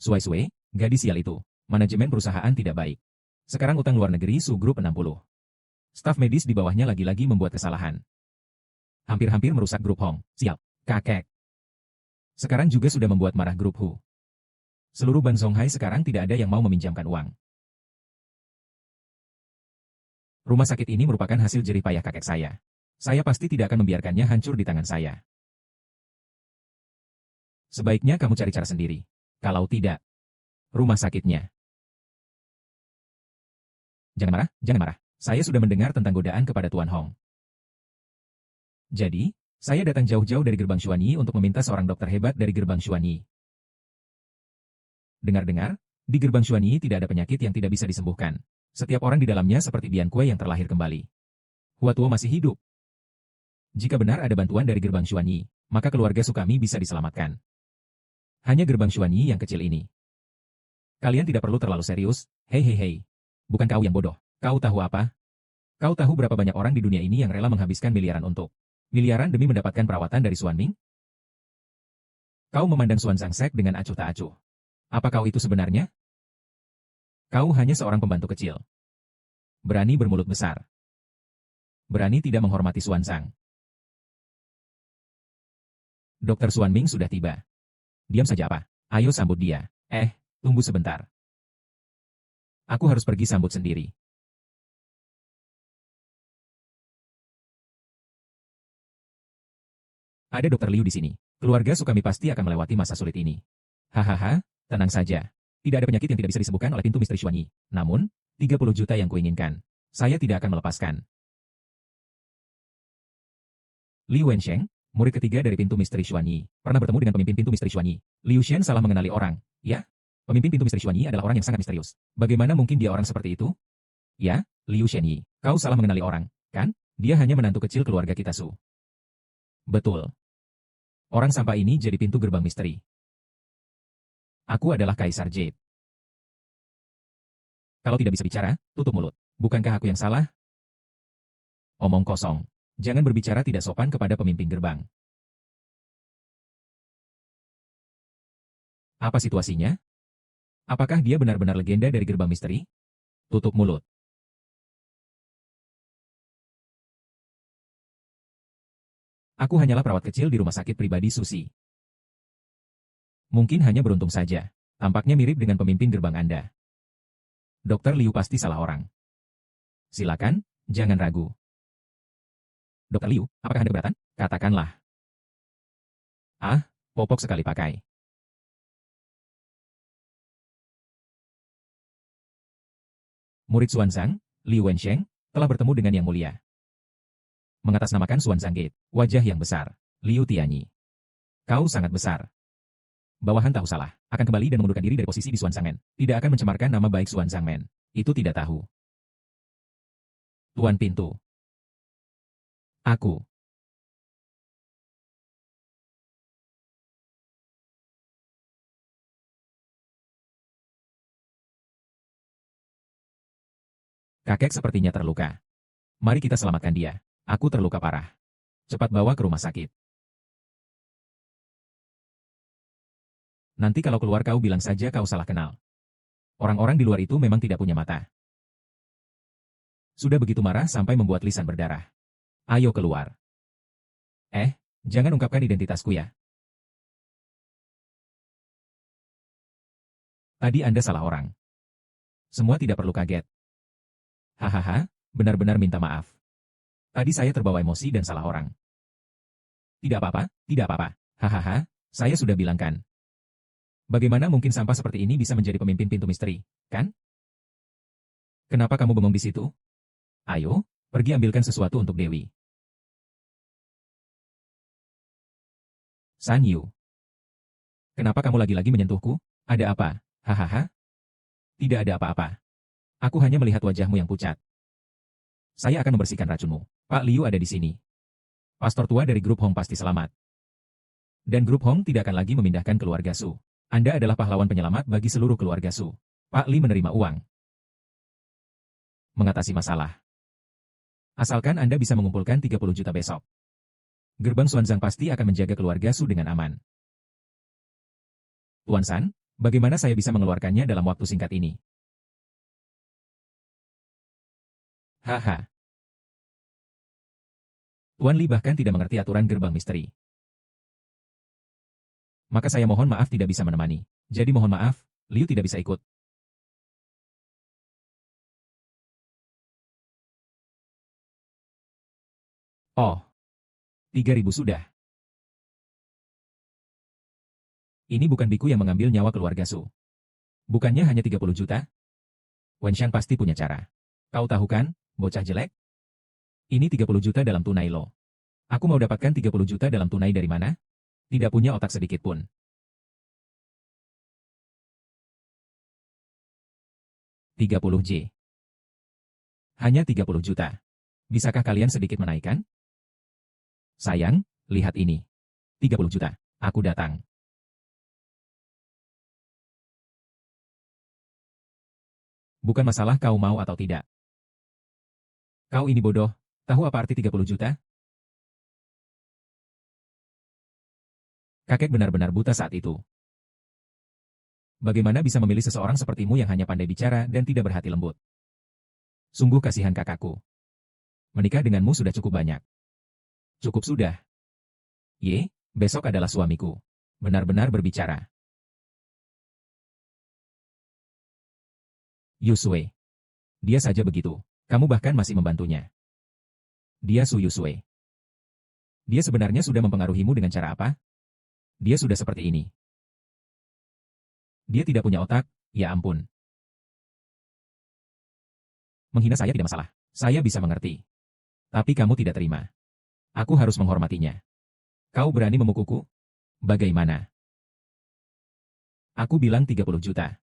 Suai-suai, gadis sial itu. Manajemen perusahaan tidak baik. Sekarang utang luar negeri Su Grup 60. Staf medis di bawahnya lagi-lagi membuat kesalahan. Hampir-hampir merusak grup Hong. Sial, kakek. Sekarang juga sudah membuat marah grup Hu. Seluruh Bank Zonghai sekarang tidak ada yang mau meminjamkan uang. Rumah sakit ini merupakan hasil jerih payah kakek saya. Saya pasti tidak akan membiarkannya hancur di tangan saya. Sebaiknya kamu cari cara sendiri. Kalau tidak, rumah sakitnya. Jangan marah, jangan marah. Saya sudah mendengar tentang godaan kepada Tuan Hong. Jadi, saya datang jauh-jauh dari gerbang Xuanyi untuk meminta seorang dokter hebat dari gerbang Xuanyi. Dengar-dengar, di gerbang Xuanyi tidak ada penyakit yang tidak bisa disembuhkan. Setiap orang di dalamnya seperti Bian Kue yang terlahir kembali. Hua Tuo masih hidup. Jika benar ada bantuan dari gerbang Xuanyi, maka keluarga Su kami bisa diselamatkan. Hanya gerbang Xuanyi yang kecil ini. Kalian tidak perlu terlalu serius, hei. Bukan kau yang bodoh. Kau tahu apa? Kau tahu berapa banyak orang di dunia ini yang rela menghabiskan miliaran demi mendapatkan perawatan dari Xuan Ming? Kau memandang Xuan Zhangsek dengan acuh tak acuh. Apa kau itu sebenarnya? Kau hanya seorang pembantu kecil. Berani bermulut besar. Berani tidak menghormati Xuan Zhang. Dokter Xuan Ming sudah tiba. Diam saja apa? Ayo sambut dia. Tunggu sebentar. Aku harus pergi sambut sendiri. Ada Dokter Liu di sini. Keluarga Su kami pasti akan melewati masa sulit ini. Hahaha, tenang saja. Tidak ada penyakit yang tidak bisa disembuhkan oleh pintu misteri Xuanyi. Namun, 30 juta yang kuinginkan. Saya tidak akan melepaskan. Li Wensheng, murid ketiga dari pintu misteri Xuanyi, pernah bertemu dengan pemimpin pintu misteri Xuanyi. Liu Shen salah mengenali orang. Ya? Pemimpin pintu misteri Xuanyi adalah orang yang sangat misterius. Bagaimana mungkin dia orang seperti itu? Ya, Liu Shenyi, kau salah mengenali orang, kan? Dia hanya menantu kecil keluarga kita Su. Betul. Orang sampah ini jadi pintu gerbang misteri. Aku adalah Kaisar Jade. Kalau tidak bisa bicara, tutup mulut. Bukankah aku yang salah? Omong kosong. Jangan berbicara tidak sopan kepada pemimpin gerbang. Apa situasinya? Apakah dia benar-benar legenda dari gerbang misteri? Tutup mulut. Aku hanyalah perawat kecil di rumah sakit pribadi Susi. Mungkin hanya beruntung saja. Tampaknya mirip dengan pemimpin gerbang Anda. Dokter Liu pasti salah orang. Silakan, jangan ragu. Dokter Liu, apakah Anda keberatan? Katakanlah. Popok sekali pakai. Murid Xuan Zhang, Li Wensheng, telah bertemu dengan Yang Mulia. Mengatasnamakan Xuan Zhang Gate, wajah yang besar, Liu Tianyi. Kau sangat besar. Bawahan tahu salah, akan kembali dan mengundurkan diri dari posisi di Xuan Zhangmen. Tidak akan mencemarkan nama baik Xuan Zhangmen. Itu tidak tahu. Tuan Pintu. Aku. Kakek sepertinya terluka. Mari kita selamatkan dia. Aku terluka parah. Cepat bawa ke rumah sakit. Nanti kalau keluar kau bilang saja kau salah kenal. Orang-orang di luar itu memang tidak punya mata. Sudah begitu marah sampai membuat lisan berdarah. Ayo keluar. Jangan ungkapkan identitasku ya. Tadi Anda salah orang. Semua tidak perlu kaget. Hahaha, benar-benar minta maaf. Tadi saya terbawa emosi dan salah orang. Tidak apa-apa, tidak apa-apa. Hahaha, saya sudah bilang kan. Bagaimana mungkin sampah seperti ini bisa menjadi pemimpin pintu misteri, kan? Kenapa kamu bengong di situ? Ayo, pergi ambilkan sesuatu untuk Dewi. San Yu. Kenapa kamu lagi-lagi menyentuhku? Ada apa? Hahaha. Tidak ada apa-apa. Aku hanya melihat wajahmu yang pucat. Saya akan membersihkan racunmu. Pak Liu ada di sini. Pastor tua dari grup Hong pasti selamat. Dan grup Hong tidak akan lagi memindahkan keluarga Su. Anda adalah pahlawan penyelamat bagi seluruh keluarga Su. Pak Li menerima uang. Mengatasi masalah. Asalkan Anda bisa mengumpulkan 30 juta besok. Gerbang Xuanzang pasti akan menjaga keluarga Su dengan aman. Tuan San, Bagaimana saya bisa mengeluarkannya dalam waktu singkat ini? Haha. Tuan Li bahkan tidak mengerti aturan gerbang misteri. Maka saya mohon maaf tidak bisa menemani. Jadi mohon maaf, Liu tidak bisa ikut. Oh, 3.000 sudah. Ini bukan biku yang mengambil nyawa keluarga Su. Bukannya hanya 30 juta? Wenshan pasti punya cara. Kau tahu kan, bocah jelek? Ini 30 juta dalam tunai lo. Aku mau dapatkan 30 juta dalam tunai dari mana? Tidak punya otak sedikit pun. 30 J. Hanya 30 juta. Bisakah kalian sedikit menaikkan? Sayang, lihat ini. 30 juta. Aku datang. Bukan masalah kau mau atau tidak. Kau ini bodoh. Tahu apa arti 30 juta? Kakek benar-benar buta saat itu. Bagaimana bisa memilih seseorang sepertimu yang hanya pandai bicara dan tidak berhati lembut? Sungguh kasihan kakakku. Menikah denganmu sudah cukup banyak. Cukup sudah. Besok adalah suamiku. Benar-benar berbicara. Yusue. Dia saja begitu. Kamu bahkan masih membantunya. Dia Su Yusue. Dia sebenarnya sudah mempengaruhimu dengan cara apa? Dia sudah seperti ini. Dia tidak punya otak, ya ampun. Menghina saya tidak masalah. Saya bisa mengerti. Tapi kamu tidak terima. Aku harus menghormatinya. Kau berani memukuku? Bagaimana? Aku bilang 30 juta.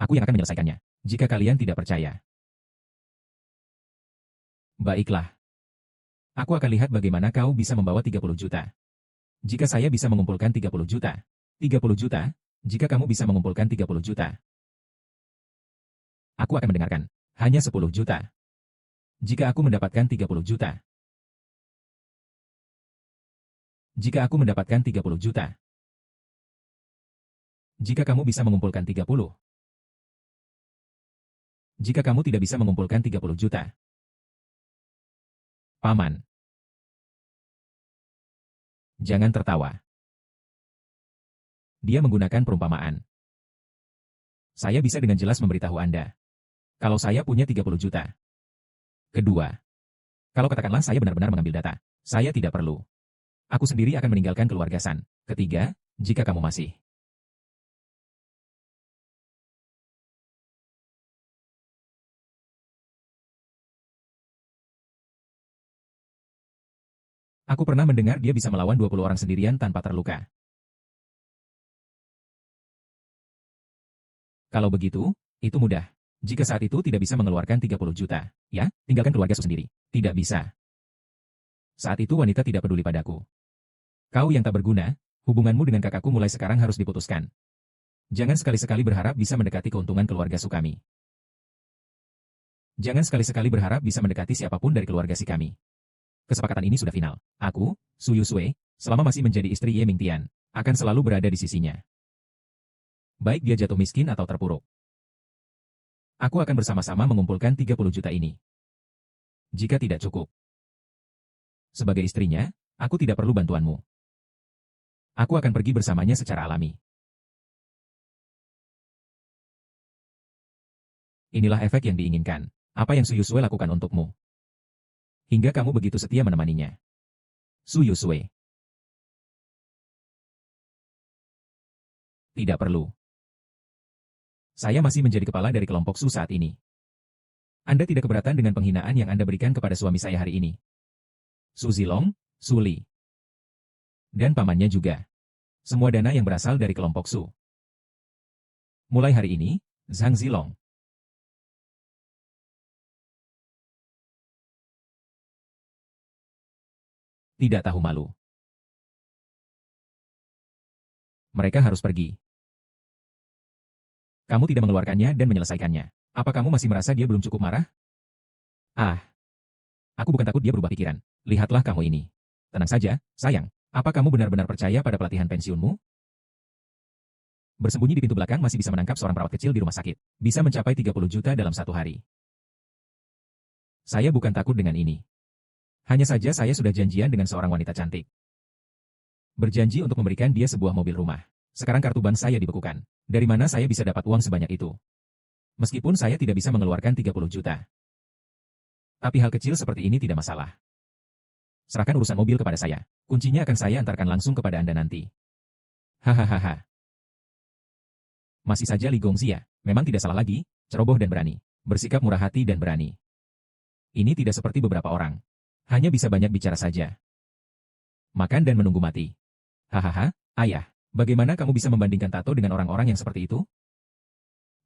Aku yang akan menyelesaikannya, jika kalian tidak percaya. Baiklah. Aku akan lihat bagaimana kau bisa membawa 30 juta. Jika saya bisa mengumpulkan 30 juta. 30 juta, jika kamu bisa mengumpulkan 30 juta. Aku akan mendengarkan. Hanya 10 juta. Jika aku mendapatkan 30 juta. Jika aku mendapatkan 30 juta. Jika kamu bisa mengumpulkan 30. Jika kamu tidak bisa mengumpulkan 30 juta. Paman. Jangan tertawa. Dia menggunakan perumpamaan. Saya bisa dengan jelas memberitahu Anda. Kalau saya punya 30 juta. Kedua. Kalau katakanlah saya benar-benar mengambil data. Saya tidak perlu. Aku sendiri akan meninggalkan keluarga San. Ketiga, jika kamu masih. Aku pernah mendengar dia bisa melawan 20 orang sendirian tanpa terluka. Kalau begitu, itu mudah. Jika saat itu tidak bisa mengeluarkan 30 juta, ya, tinggalkan keluarga sendiri. Tidak bisa. Saat itu wanita tidak peduli padaku. Kau yang tak berguna, hubunganmu dengan kakakku mulai sekarang harus diputuskan. Jangan sekali-sekali berharap bisa mendekati keuntungan keluarga Sukami. Jangan sekali-sekali berharap bisa mendekati siapapun dari keluarga si kami. Kesepakatan ini sudah final. Aku, Su Yusue, selama masih menjadi istri Ye Mingtian, akan selalu berada di sisinya. Baik dia jatuh miskin atau terpuruk. Aku akan bersama-sama mengumpulkan 30 juta ini. Jika tidak cukup. Sebagai istrinya, aku tidak perlu bantuanmu. Aku akan pergi bersamanya secara alami. Inilah efek yang diinginkan. Apa yang Su Yusue lakukan untukmu? Hingga kamu begitu setia menemaninya. Su Yusue. Tidak perlu. Saya masih menjadi kepala dari kelompok Su saat ini. Anda tidak keberatan dengan penghinaan yang Anda berikan kepada suami saya hari ini. Su Zilong, Su Li. Dan pamannya juga. Semua dana yang berasal dari kelompok Su. Mulai hari ini, Zhang Zilong. Tidak tahu malu. Mereka harus pergi. Kamu tidak mengeluarkannya dan menyelesaikannya. Apa kamu masih merasa dia belum cukup marah? Ah. Aku bukan takut dia berubah pikiran. Lihatlah kamu ini. Tenang saja, sayang. Apa kamu benar-benar percaya pada pelatihan pensiunmu? Bersembunyi di pintu belakang masih bisa menangkap seorang perawat kecil di rumah sakit. Bisa mencapai 30 juta dalam satu hari. Saya bukan takut dengan ini. Hanya saja saya sudah janjian dengan seorang wanita cantik. Berjanji untuk memberikan dia sebuah mobil rumah. Sekarang kartu bank saya dibekukan. Dari mana saya bisa dapat uang sebanyak itu? Meskipun saya tidak bisa mengeluarkan 30 juta. Tapi hal kecil seperti ini tidak masalah. Serahkan urusan mobil kepada saya. Kuncinya akan saya antarkan langsung kepada Anda nanti. Hahaha. Masih saja Li Gongxia, memang tidak salah lagi, ceroboh dan berani. Bersikap murah hati dan berani. Ini tidak seperti beberapa orang. Hanya bisa banyak bicara saja. Makan dan menunggu mati. Hahaha, ayah, bagaimana kamu bisa membandingkan tato dengan orang-orang yang seperti itu?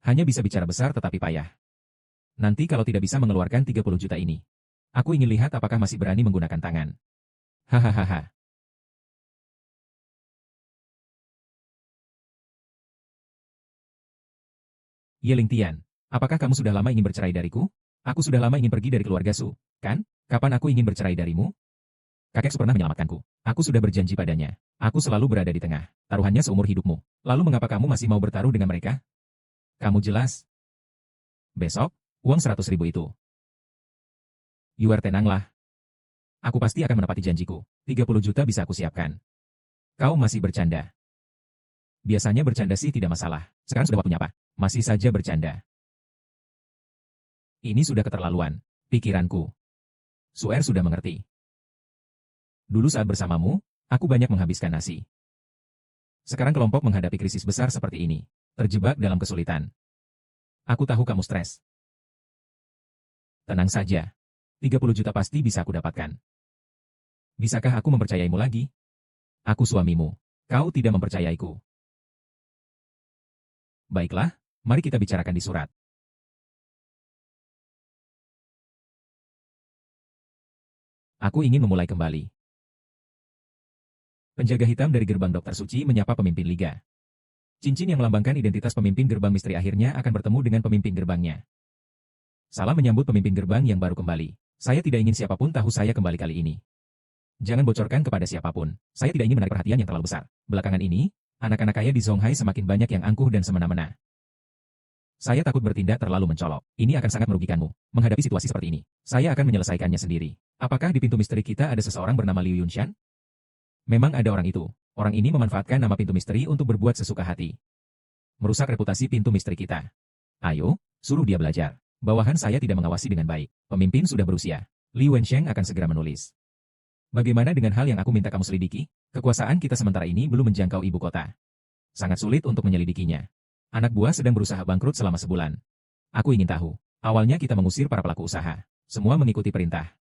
Hanya bisa bicara besar tetapi payah. Nanti kalau tidak bisa mengeluarkan 30 juta ini, aku ingin lihat apakah masih berani menggunakan tangan. Hahaha. Ye Lingtian, apakah kamu sudah lama ingin bercerai dariku? Aku sudah lama ingin pergi dari keluarga Su, kan? Kapan aku ingin bercerai darimu? Kakek Su pernah menyelamatkanku. Aku sudah berjanji padanya. Aku selalu berada di tengah. Taruhannya seumur hidupmu. Lalu mengapa kamu masih mau bertaruh dengan mereka? Kamu jelas. Besok, uang 100.000 itu. Yuer tenanglah. Aku pasti akan menepati janjiku. 30 juta bisa aku siapkan. Kau masih bercanda. Biasanya bercanda sih tidak masalah. Sekarang sudah waktunya apa? Masih saja bercanda. Ini sudah keterlaluan. Pikiranku. Suer sudah mengerti. Dulu saat bersamamu, aku banyak menghabiskan nasi. Sekarang kelompok menghadapi krisis besar seperti ini. Terjebak dalam kesulitan. Aku tahu kamu stres. Tenang saja. 30 juta pasti bisa aku dapatkan. Bisakah aku mempercayaimu lagi? Aku suamimu. Kau tidak mempercayaiku. Baiklah, mari kita bicarakan di surat. Aku ingin memulai kembali. Penjaga hitam dari gerbang Dokter Suci menyapa pemimpin liga. Cincin yang melambangkan identitas pemimpin gerbang misteri akhirnya akan bertemu dengan pemimpin gerbangnya. Salam menyambut pemimpin gerbang yang baru kembali. Saya tidak ingin siapapun tahu saya kembali kali ini. Jangan bocorkan kepada siapapun. Saya tidak ingin menarik perhatian yang terlalu besar. Belakangan ini, anak-anak kaya di Zonghai semakin banyak yang angkuh dan semena-mena. Saya takut bertindak terlalu mencolok. Ini akan sangat merugikanmu. Menghadapi situasi seperti ini, saya akan menyelesaikannya sendiri. Apakah di pintu misteri kita ada seseorang bernama Liu Yunshan? Memang ada orang itu. Orang ini memanfaatkan nama pintu misteri untuk berbuat sesuka hati. Merusak reputasi pintu misteri kita. Ayo, suruh dia belajar. Bawahan saya tidak mengawasi dengan baik. Pemimpin sudah berusia. Li Wensheng akan segera menulis. Bagaimana dengan hal yang aku minta kamu selidiki? Kekuasaan kita sementara ini belum menjangkau ibu kota. Sangat sulit untuk menyelidikinya. Anak buah sedang berusaha bangkrut selama sebulan. Aku ingin tahu. Awalnya kita mengusir para pelaku usaha. Semua mengikuti perintah.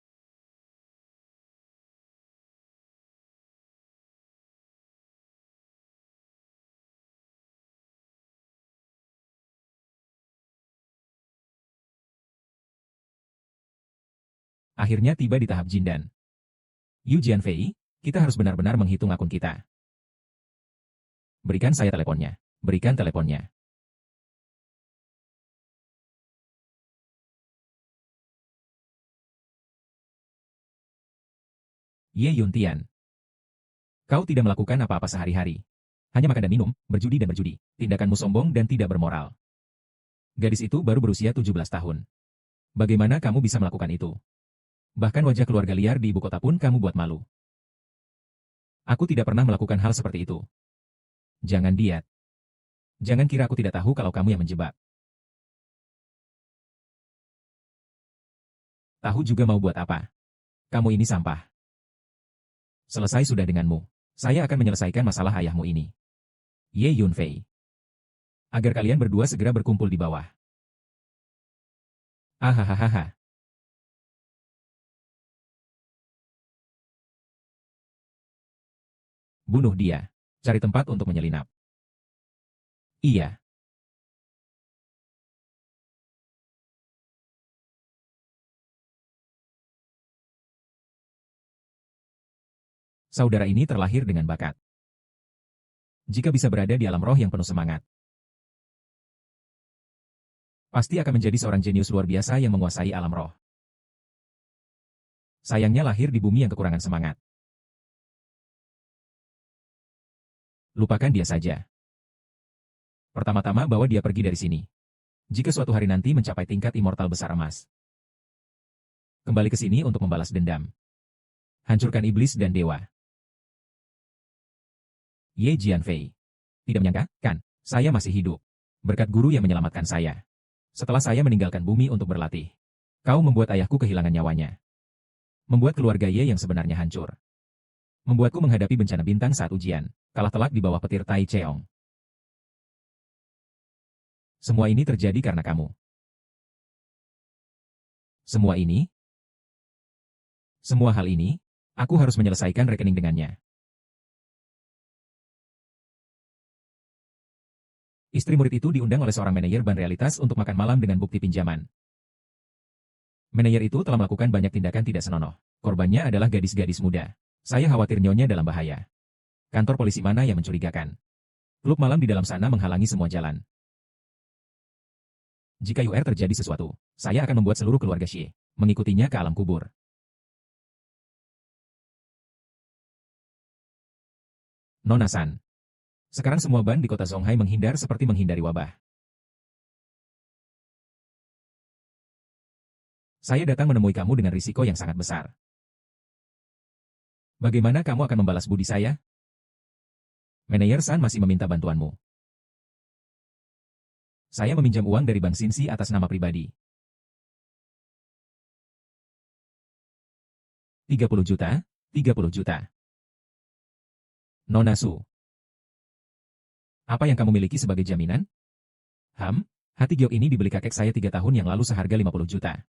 Akhirnya tiba di tahap Jindan. Yu Jianfei, kita harus benar-benar menghitung akun kita. Berikan saya teleponnya. Berikan teleponnya. Ye Yuntian. Kau tidak melakukan apa-apa sehari-hari. Hanya makan dan minum, berjudi dan berjudi. Tindakanmu sombong dan tidak bermoral. Gadis itu baru berusia 17 tahun. Bagaimana kamu bisa melakukan itu? Bahkan wajah keluarga liar di ibu kota pun kamu buat malu. Aku tidak pernah melakukan hal seperti itu. Jangan diet. Jangan kira aku tidak tahu kalau kamu yang menjebak. Tahu juga mau buat apa? Kamu ini sampah. Selesai sudah denganmu. Saya akan menyelesaikan masalah ayahmu ini. Ye Yunfei. Agar kalian berdua segera berkumpul di bawah. Ahahaha. Bunuh dia. Cari tempat untuk menyelinap. Iya. Saudara ini terlahir dengan bakat. Jika bisa berada di alam roh yang penuh semangat, pasti akan menjadi seorang jenius luar biasa yang menguasai alam roh. Sayangnya lahir di bumi yang kekurangan semangat. Lupakan dia saja. Pertama-tama bawa dia pergi dari sini. Jika suatu hari nanti mencapai tingkat immortal besar emas. Kembali ke sini untuk membalas dendam. Hancurkan iblis dan dewa. Ye Jianfei. Tidak menyangka, kan? Saya masih hidup. Berkat guru yang menyelamatkan saya. Setelah saya meninggalkan bumi untuk berlatih. Kau membuat ayahku kehilangan nyawanya. Membuat keluarga Ye yang sebenarnya hancur. Membuatku menghadapi bencana bintang saat ujian. Kalah telak di bawah petir Tai Cheong. Semua ini terjadi karena kamu. Semua hal ini, aku harus menyelesaikan rekening dengannya. Istri murid itu diundang oleh seorang manajer ban realitas untuk makan malam dengan bukti pinjaman. Manajer itu telah melakukan banyak tindakan tidak senonoh. Korbannya adalah gadis-gadis muda. Saya khawatir nyonya dalam bahaya. Kantor polisi mana yang mencurigakan? Klub malam di dalam sana menghalangi semua jalan. Jika UR terjadi sesuatu, saya akan membuat seluruh keluarga Xie mengikutinya ke alam kubur. Nona San. Sekarang semua ban di kota Zonghai menghindar seperti menghindari wabah. Saya datang menemui kamu dengan risiko yang sangat besar. Bagaimana kamu akan membalas budi saya? Manajer San masih meminta bantuanmu. Saya meminjam uang dari Bank Xinxi atas nama pribadi. 30 juta, 30 juta. Nona Su. Apa yang kamu miliki sebagai jaminan? Hati giok ini dibeli kakek saya 3 tahun yang lalu seharga 50 juta.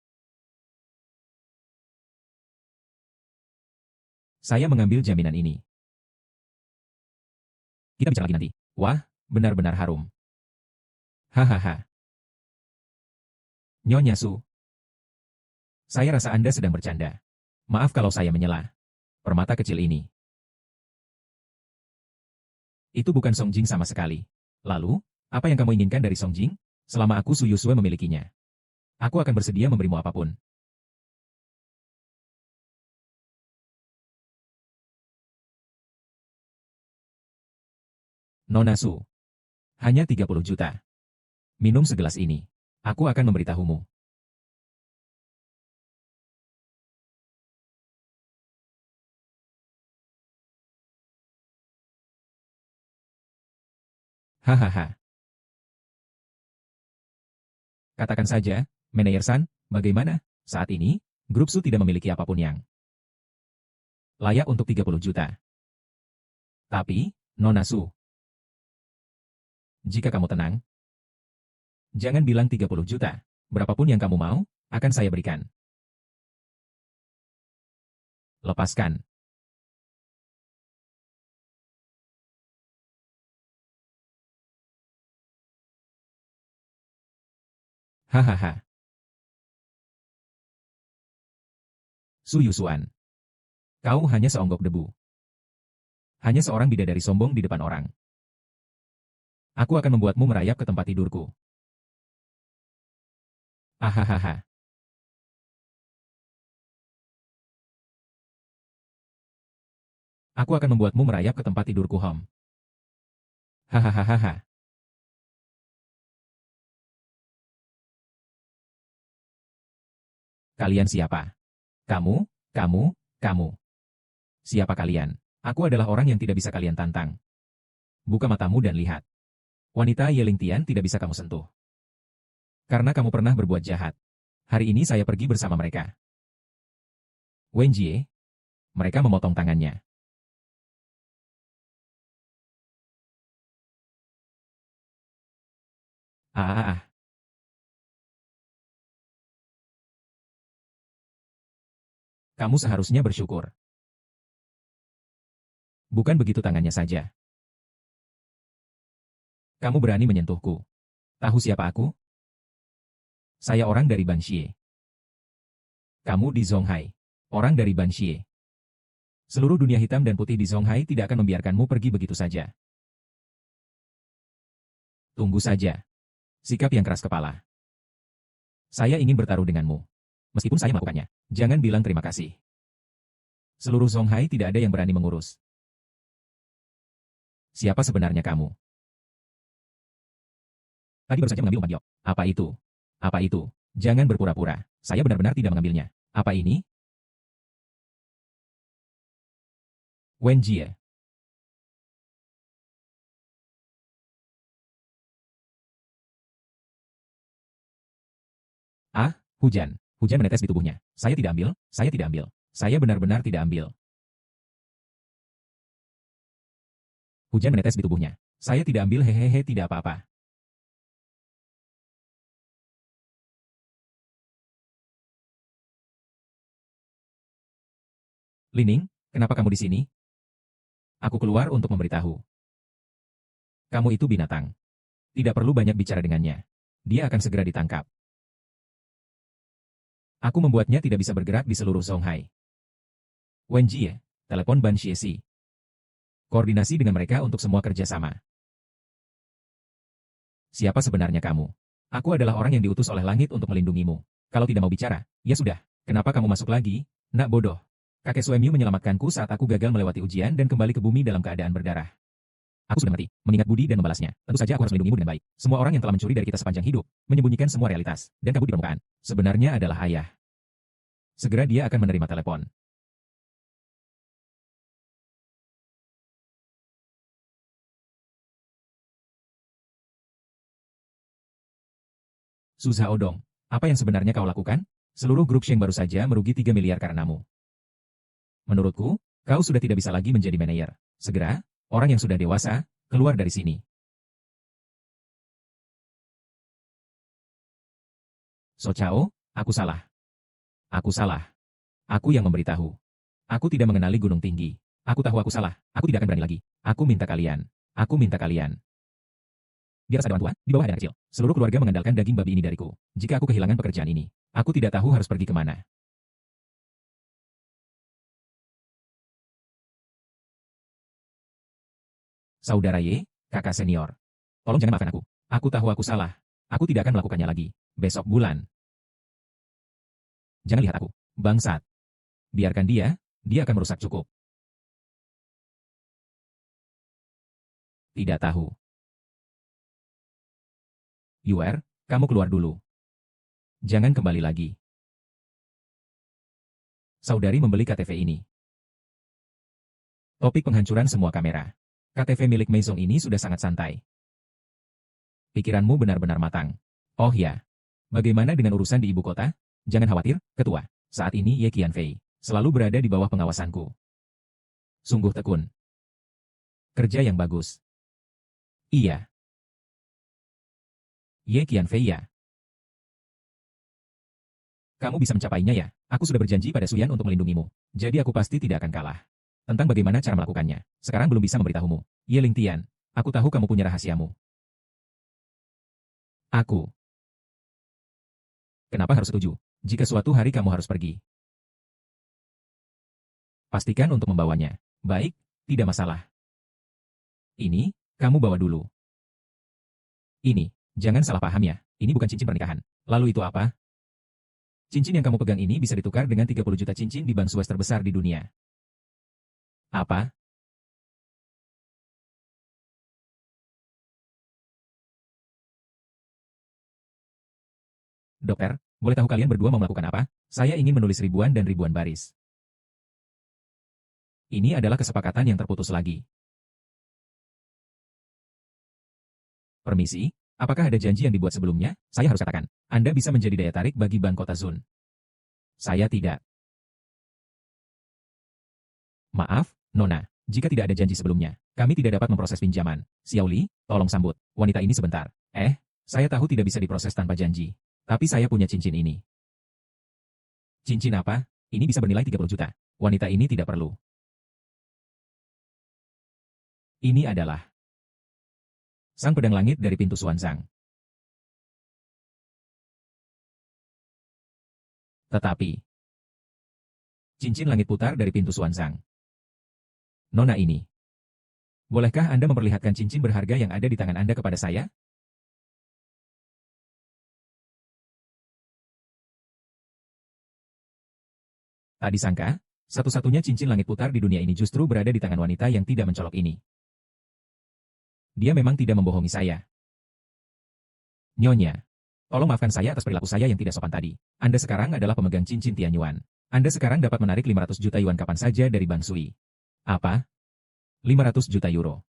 Saya mengambil jaminan ini. Kita bicara lagi nanti. Wah, benar-benar harum. Hahaha. Nyonya Su. Saya rasa Anda sedang bercanda. Maaf kalau saya menyela. Permata kecil ini. Itu bukan Songjing sama sekali. Lalu, apa yang kamu inginkan dari Songjing? Selama aku Su Yusue memilikinya. Aku akan bersedia memberimu apapun. Nona Su. Hanya 30 juta. Minum segelas ini. Aku akan memberitahumu. Hahaha. Katakan saja, Manajer San, bagaimana? Saat ini, grup Su tidak memiliki apapun yang layak untuk 30 juta. Tapi, Nona Su, jika kamu tenang, jangan bilang 30 juta. Berapapun yang kamu mau, akan saya berikan. Lepaskan. Hahaha. Su Yusuan. Kau hanya seonggok debu. Hanya seorang bidadari sombong di depan orang. Aku akan membuatmu merayap ke tempat tidurku. Ahahaha. Aku akan membuatmu merayap ke tempat tidurku, Hom. Hahaha. Kalian siapa? Kamu. Siapa kalian? Aku adalah orang yang tidak bisa kalian tantang. Buka matamu dan lihat. Wanita Yeling Tian tidak bisa kamu sentuh. Karena kamu pernah berbuat jahat. Hari ini saya pergi bersama mereka. Wen Jie. Mereka memotong tangannya. Ah. Kamu seharusnya bersyukur. Bukan begitu tangannya saja. Kamu berani menyentuhku. Tahu siapa aku? Saya orang dari Banxie. Kamu di Zonghai. Orang dari Banxie. Seluruh dunia hitam dan putih di Zonghai tidak akan membiarkanmu pergi begitu saja. Tunggu saja. Sikap yang keras kepala. Saya ingin bertaruh denganmu. Meskipun saya melakukannya, jangan bilang terima kasih. Seluruh Zonghai tidak ada yang berani mengurus. Siapa sebenarnya kamu? Tadi baru saja mengambil 4 giok. Apa itu? Apa itu? Jangan berpura-pura. Saya benar-benar tidak mengambilnya. Apa ini? Wen Jie. Ah, hujan. Hujan menetes di tubuhnya. Saya tidak ambil, saya tidak ambil. Saya benar-benar tidak ambil. Hujan menetes di tubuhnya. Saya tidak ambil, hehehe, tidak apa-apa. Lining, kenapa kamu di sini? Aku keluar untuk memberitahu. Kamu itu binatang. Tidak perlu banyak bicara dengannya. Dia akan segera ditangkap. Aku membuatnya tidak bisa bergerak di seluruh Songhai. Wen Jie, telepon Ban Xiesi. Koordinasi dengan mereka untuk semua kerjasama. Siapa sebenarnya kamu? Aku adalah orang yang diutus oleh langit untuk melindungimu. Kalau tidak mau bicara, ya sudah. Kenapa kamu masuk lagi, nak bodoh? Kakek Suemiu menyelamatkanku saat aku gagal melewati ujian dan kembali ke bumi dalam keadaan berdarah. Aku sudah mati, mengingat budi dan membalasnya. Tentu saja aku harus melindungimu dengan baik. Semua orang yang telah mencuri dari kita sepanjang hidup, menyembunyikan semua realitas, dan kabur di permukaan, sebenarnya adalah ayah. Segera dia akan menerima telepon. Su Zhaodong, apa yang sebenarnya kau lakukan? Seluruh grup Sheng baru saja merugi 3 miliar karenamu. Menurutku, kau sudah tidak bisa lagi menjadi manajer. Segera, orang yang sudah dewasa, keluar dari sini. So Chao, aku salah. Aku salah. Aku yang memberitahu. Aku tidak mengenali gunung tinggi. Aku tahu aku salah. Aku tidak akan berani lagi. Aku minta kalian. Aku minta kalian. Di atas ada orang tua, di bawah ada anak kecil. Seluruh keluarga mengandalkan daging babi ini dariku. Jika aku kehilangan pekerjaan ini, aku tidak tahu harus pergi kemana. Saudara Ye, kakak senior. Tolong jangan maafkan aku. Aku tahu aku salah. Aku tidak akan melakukannya lagi. Besok bulan. Jangan lihat aku. Bangsat. Biarkan dia akan merusak cukup. Tidak tahu. Yuer, kamu keluar dulu. Jangan kembali lagi. Saudari membeli KTV ini. Topik penghancuran semua kamera. KTV milik Meizong ini sudah sangat santai. Pikiranmu benar-benar matang. Oh ya. Bagaimana dengan urusan di ibu kota? Jangan khawatir, ketua. Saat ini Ye Qianfei selalu berada di bawah pengawasanku. Sungguh tekun. Kerja yang bagus. Iya. Ye Qianfei ya. Kamu bisa mencapainya ya. Aku sudah berjanji pada Suyan untuk melindungimu. Jadi aku pasti tidak akan kalah. Tentang bagaimana cara melakukannya, sekarang belum bisa memberitahumu. Ye Lingtian, aku tahu kamu punya rahasiamu. Aku. Kenapa harus setuju? Jika suatu hari kamu harus pergi, pastikan untuk membawanya. Baik, tidak masalah. Ini, kamu bawa dulu. Ini, jangan salah paham ya. Ini bukan cincin pernikahan. Lalu itu apa? Cincin yang kamu pegang ini bisa ditukar dengan 30 juta cincin di bank Suez terbesar di dunia. Apa? Dokter, boleh tahu kalian berdua mau melakukan apa? Saya ingin menulis ribuan dan ribuan baris. Ini adalah kesepakatan yang terputus lagi. Permisi, apakah ada janji yang dibuat sebelumnya? Saya harus katakan, Anda bisa menjadi daya tarik bagi Bank Kota Zun. Saya tidak. Maaf, Nona, jika tidak ada janji sebelumnya, kami tidak dapat memproses pinjaman. Xiaoli, tolong sambut wanita ini sebentar. Saya tahu tidak bisa diproses tanpa janji. Tapi saya punya cincin ini. Cincin apa? Ini bisa bernilai 30 juta. Wanita ini tidak perlu. Ini adalah sang pedang langit dari pintu Xuanzang. Tetapi, cincin langit putar dari pintu Xuanzang. Nona ini. Bolehkah Anda memperlihatkan cincin berharga yang ada di tangan Anda kepada saya? Tak disangka, satu-satunya cincin langit putar di dunia ini justru berada di tangan wanita yang tidak mencolok ini. Dia memang tidak membohongi saya. Nyonya, tolong maafkan saya atas perilaku saya yang tidak sopan tadi. Anda sekarang adalah pemegang cincin Tianyuan. Anda sekarang dapat menarik 500 juta yuan kapan saja dari Bang Sui. Apa? 500 juta euro.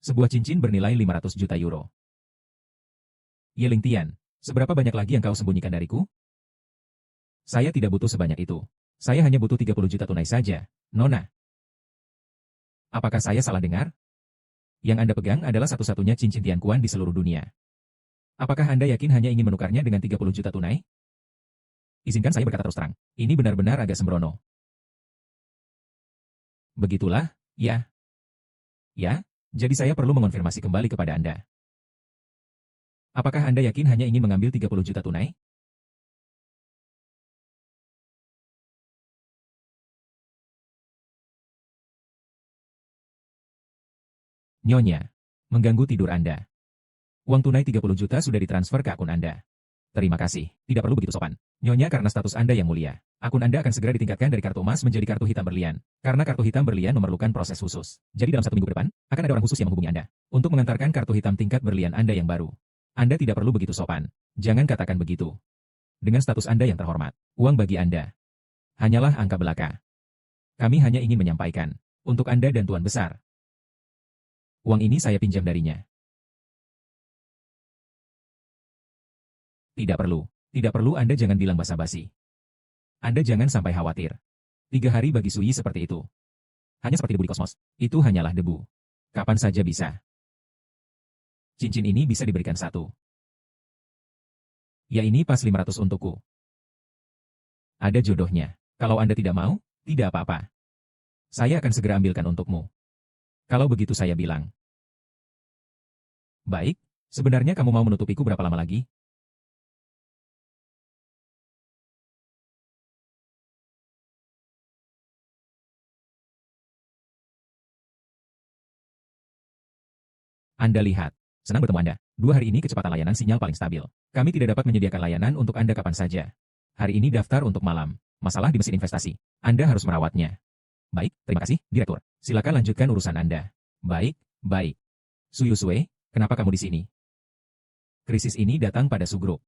Sebuah cincin bernilai 500 juta euro. Yeling Tian, seberapa banyak lagi yang kau sembunyikan dariku? Saya tidak butuh sebanyak itu. Saya hanya butuh 30 juta tunai saja, Nona. Apakah saya salah dengar? Yang Anda pegang adalah satu-satunya cincin Tianquan di seluruh dunia. Apakah Anda yakin hanya ingin menukarnya dengan 30 juta tunai? Izinkan saya berkata terus terang, ini benar-benar agak sembrono. Begitulah, ya. Ya, jadi saya perlu mengonfirmasi kembali kepada Anda. Apakah Anda yakin hanya ingin mengambil 30 juta tunai? Nyonya, mengganggu tidur Anda. Uang tunai 30 juta sudah ditransfer ke akun Anda. Terima kasih, tidak perlu begitu sopan. Nyonya, karena status Anda yang mulia, akun Anda akan segera ditingkatkan dari kartu emas menjadi kartu hitam berlian. Karena kartu hitam berlian memerlukan proses khusus. Jadi dalam 1 minggu ke depan, akan ada orang khusus yang menghubungi Anda untuk mengantarkan kartu hitam tingkat berlian Anda yang baru. Anda tidak perlu begitu sopan. Jangan katakan begitu. Dengan status Anda yang terhormat, uang bagi Anda hanyalah angka belaka. Kami hanya ingin menyampaikan, untuk Anda dan Tuan Besar, uang ini saya pinjam darinya. Tidak perlu Anda jangan bilang basa-basi. Anda jangan sampai khawatir. 3 hari bagi Sui seperti itu. Hanya seperti debu di kosmos. Itu hanyalah debu. Kapan saja bisa. Cincin ini bisa diberikan 1. Ya ini pas 500 untukku. Ada jodohnya. Kalau Anda tidak mau, tidak apa-apa. Saya akan segera ambilkan untukmu. Kalau begitu saya bilang. Baik, sebenarnya kamu mau menutupiku berapa lama lagi? Anda lihat. Senang bertemu Anda. 2 hari ini kecepatan layanan sinyal paling stabil. Kami tidak dapat menyediakan layanan untuk Anda kapan saja. Hari ini daftar untuk malam. Masalah di mesin investasi. Anda harus merawatnya. Baik, terima kasih, Direktur. Silakan lanjutkan urusan Anda. Baik. Suyusue, kenapa kamu di sini? Krisis ini datang pada Sugrup.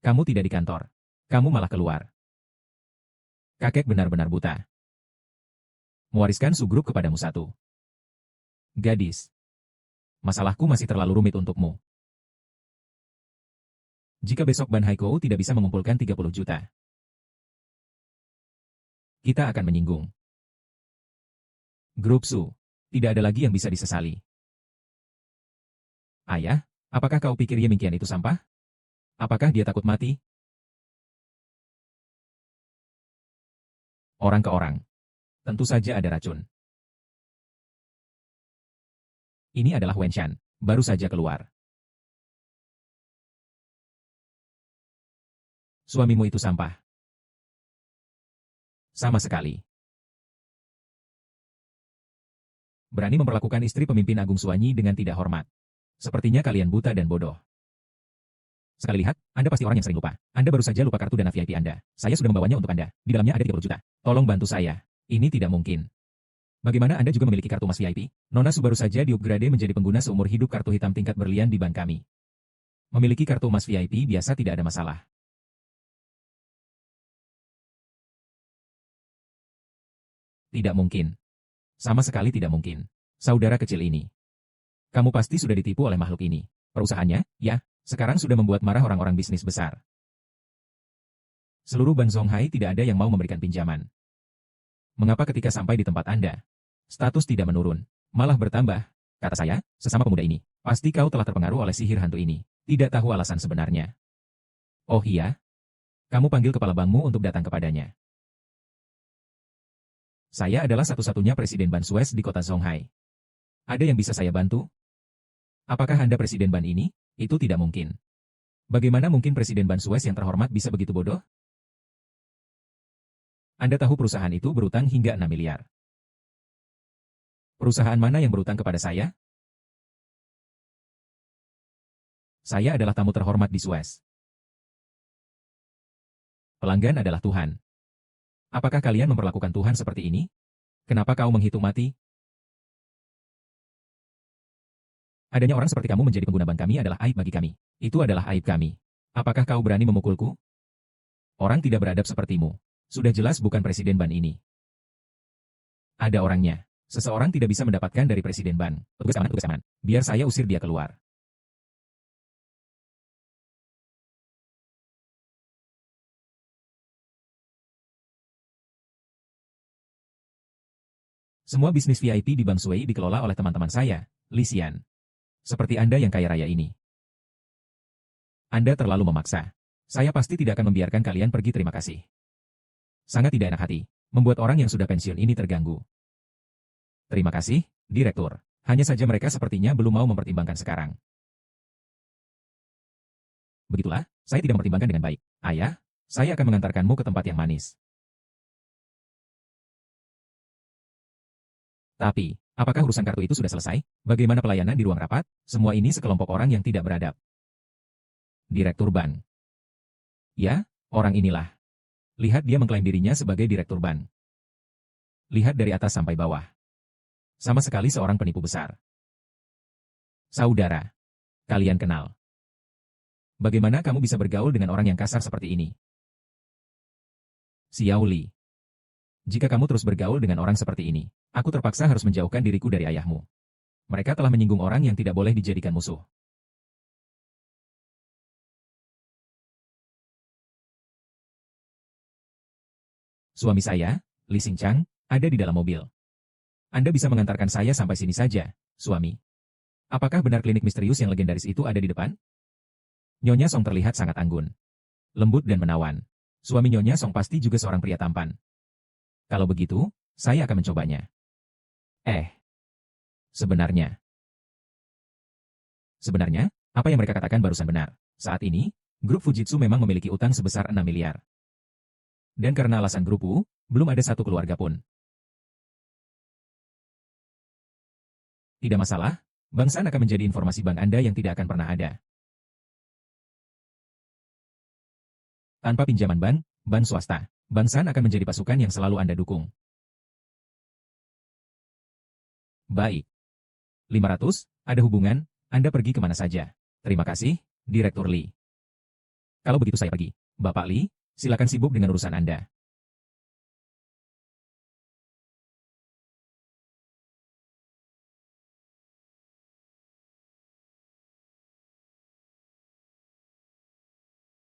Kamu tidak di kantor. Kamu malah keluar. Kakek benar-benar buta. Mewariskan Sugrup kepadamu 1. Gadis. Masalahku masih terlalu rumit untukmu. Jika besok Ban Haiko tidak bisa mengumpulkan 30 juta, kita akan menyinggung. Grup Su, tidak ada lagi yang bisa disesali. Ayah, apakah kau pikir Yemingkian itu sampah? Apakah dia takut mati? Orang ke orang. Tentu saja ada racun. Ini adalah Wenshan, baru saja keluar. Suamimu itu sampah. Sama sekali. Berani memperlakukan istri pemimpin Agung Suanyi dengan tidak hormat. Sepertinya kalian buta dan bodoh. Sekali lihat, Anda pasti orang yang sering lupa. Anda baru saja lupa kartu dana VIP Anda. Saya sudah membawanya untuk Anda. Di dalamnya ada 30 juta. Tolong bantu saya. Ini tidak mungkin. Bagaimana Anda juga memiliki kartu emas VIP? Nona Su baru saja diupgrade menjadi pengguna seumur hidup kartu hitam tingkat berlian di bank kami. Memiliki kartu emas VIP biasa tidak ada masalah. Tidak mungkin. Sama sekali tidak mungkin. Saudara kecil ini. Kamu pasti sudah ditipu oleh makhluk ini. Perusahaannya, ya, sekarang sudah membuat marah orang-orang bisnis besar. Seluruh Ban Zonghai tidak ada yang mau memberikan pinjaman. Mengapa ketika sampai di tempat Anda, status tidak menurun, malah bertambah? Kata saya, sesama pemuda ini, pasti kau telah terpengaruh oleh sihir hantu ini. Tidak tahu alasan sebenarnya. Oh iya? Kamu panggil kepala bankmu untuk datang kepadanya. Saya adalah satu-satunya presiden Ban Suez di kota Zonghai. Ada yang bisa saya bantu? Apakah Anda presiden ban ini? Itu tidak mungkin. Bagaimana mungkin presiden Ban Suez yang terhormat bisa begitu bodoh? Anda tahu perusahaan itu berutang hingga 6 miliar. Perusahaan mana yang berutang kepada saya? Saya adalah tamu terhormat di Suez. Pelanggan adalah Tuhan. Apakah kalian memperlakukan Tuhan seperti ini? Kenapa kau menghitung mati? Adanya orang seperti kamu menjadi pengguna bank kami adalah aib bagi kami. Itu adalah aib kami. Apakah kau berani memukulku? Orang tidak beradab sepertimu. Sudah jelas bukan presiden ban ini. Ada orangnya. Seseorang tidak bisa mendapatkan dari presiden ban. Petugas aman. Biar saya usir dia keluar. Semua bisnis VIP di Bank Sui dikelola oleh teman-teman saya, Li Xian. Seperti Anda yang kaya raya ini. Anda terlalu memaksa. Saya pasti tidak akan membiarkan kalian pergi, terima kasih. Sangat tidak enak hati, membuat orang yang sudah pensiun ini terganggu. Terima kasih, Direktur. Hanya saja mereka sepertinya belum mau mempertimbangkan sekarang. Begitulah, saya tidak mempertimbangkan dengan baik. Ayah, saya akan mengantarkanmu ke tempat yang manis. Tapi, apakah urusan kartu itu sudah selesai? Bagaimana pelayanan di ruang rapat? Semua ini sekelompok orang yang tidak beradab. Direktur bank. Ya, orang inilah. Lihat dia mengklaim dirinya sebagai direktur bank. Lihat dari atas sampai bawah. Sama sekali seorang penipu besar. Saudara, kalian kenal. Bagaimana kamu bisa bergaul dengan orang yang kasar seperti ini? Xiao Li. Jika kamu terus bergaul dengan orang seperti ini, aku terpaksa harus menjauhkan diriku dari ayahmu. Mereka telah menyinggung orang yang tidak boleh dijadikan musuh. Suami saya, Li Xingchang, ada di dalam mobil. Anda bisa mengantarkan saya sampai sini saja, suami. Apakah benar klinik misterius yang legendaris itu ada di depan? Nyonya Song terlihat sangat anggun. Lembut dan menawan. Suami Nyonya Song pasti juga seorang pria tampan. Kalau begitu, saya akan mencobanya. Sebenarnya, apa yang mereka katakan barusan benar. Saat ini, grup Fujitsu memang memiliki utang sebesar 6 miliar. Dan karena alasan grup U, belum ada satu keluarga pun. Tidak masalah, Bank San akan menjadi informasi bank Anda yang tidak akan pernah ada. Tanpa pinjaman bank swasta, Bank San akan menjadi pasukan yang selalu Anda dukung. Baik. 500, ada hubungan, Anda pergi kemana saja. Terima kasih, Direktur Li. Kalau begitu saya pergi. Bapak Li, silakan sibuk dengan urusan Anda.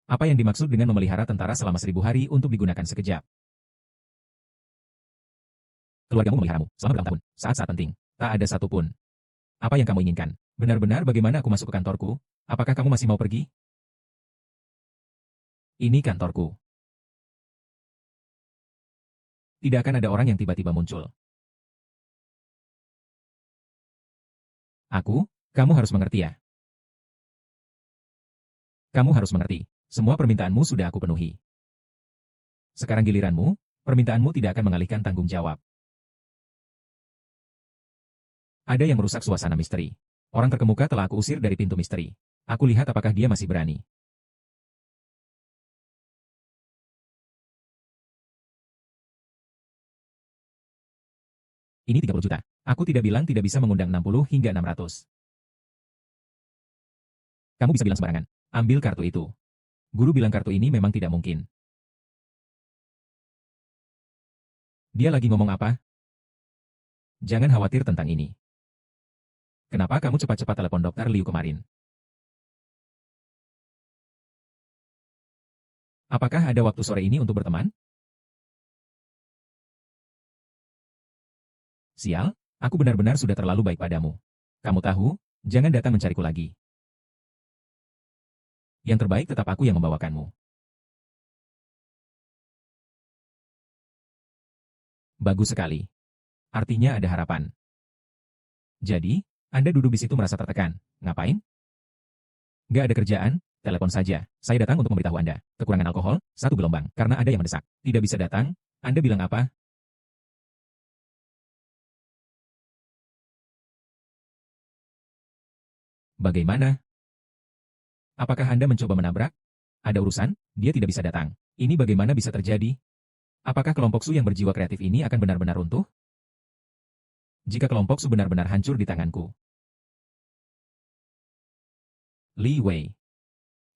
Apa yang dimaksud dengan memelihara tentara selama 1000 hari untuk digunakan sekejap? Keluargamu memeliharamu selama bertahun-tahun, saat-saat penting. Tak ada satupun. Apa yang kamu inginkan? Benar-benar bagaimana aku masuk ke kantorku? Apakah kamu masih mau pergi? Ini kantorku. Tidak akan ada orang yang tiba-tiba muncul. Kamu harus mengerti ya. Kamu harus mengerti. Semua permintaanmu sudah aku penuhi. Sekarang giliranmu, permintaanmu tidak akan mengalihkan tanggung jawab. Ada yang merusak suasana misteri. Orang terkemuka telah aku usir dari pintu misteri. Aku lihat apakah dia masih berani. Ini 30 juta. Aku tidak bilang tidak bisa mengundang 60 hingga 600. Kamu bisa bilang sembarangan. Ambil kartu itu. Guru bilang kartu ini memang tidak mungkin. Dia lagi ngomong apa? Jangan khawatir tentang ini. Kenapa kamu cepat-cepat telepon Dokter Liu kemarin? Apakah ada waktu sore ini untuk berteman? Sial, aku benar-benar sudah terlalu baik padamu. Kamu tahu, jangan datang mencariku lagi. Yang terbaik tetap aku yang membawakanmu. Bagus sekali. Artinya ada harapan. Jadi, Anda duduk di situ merasa tertekan. Ngapain? Gak ada kerjaan? Telepon saja. Saya datang untuk memberitahu Anda. Kekurangan alkohol, 1 gelombang, karena ada yang mendesak. Tidak bisa datang? Anda bilang apa? Bagaimana? Apakah Anda mencoba menabrak? Ada urusan? Dia tidak bisa datang. Ini bagaimana bisa terjadi? Apakah kelompok Su yang berjiwa kreatif ini akan benar-benar runtuh? Jika kelompok Su benar-benar hancur di tanganku, Li Wei.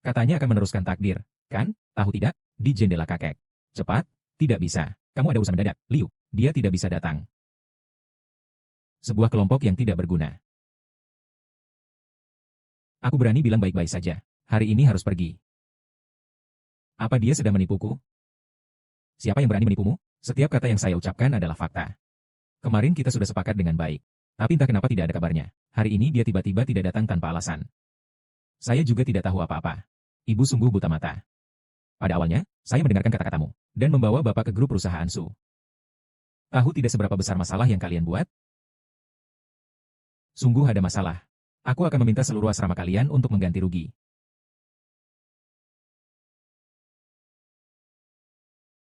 Katanya akan meneruskan takdir, kan? Tahu tidak? Di jendela kakek. Cepat, tidak bisa. Kamu ada urusan mendadak, Liu. Dia tidak bisa datang. Sebuah kelompok yang tidak berguna. Aku berani bilang baik-baik saja. Hari ini harus pergi. Apa dia sedang menipuku? Siapa yang berani menipumu? Setiap kata yang saya ucapkan adalah fakta. Kemarin kita sudah sepakat dengan baik. Tapi entah kenapa tidak ada kabarnya. Hari ini dia tiba-tiba tidak datang tanpa alasan. Saya juga tidak tahu apa-apa. Ibu sungguh buta mata. Pada awalnya, saya mendengarkan kata-katamu, dan membawa Bapak ke grup perusahaan Su. Tahu tidak seberapa besar masalah yang kalian buat? Sungguh ada masalah. Aku akan meminta seluruh asrama kalian untuk mengganti rugi.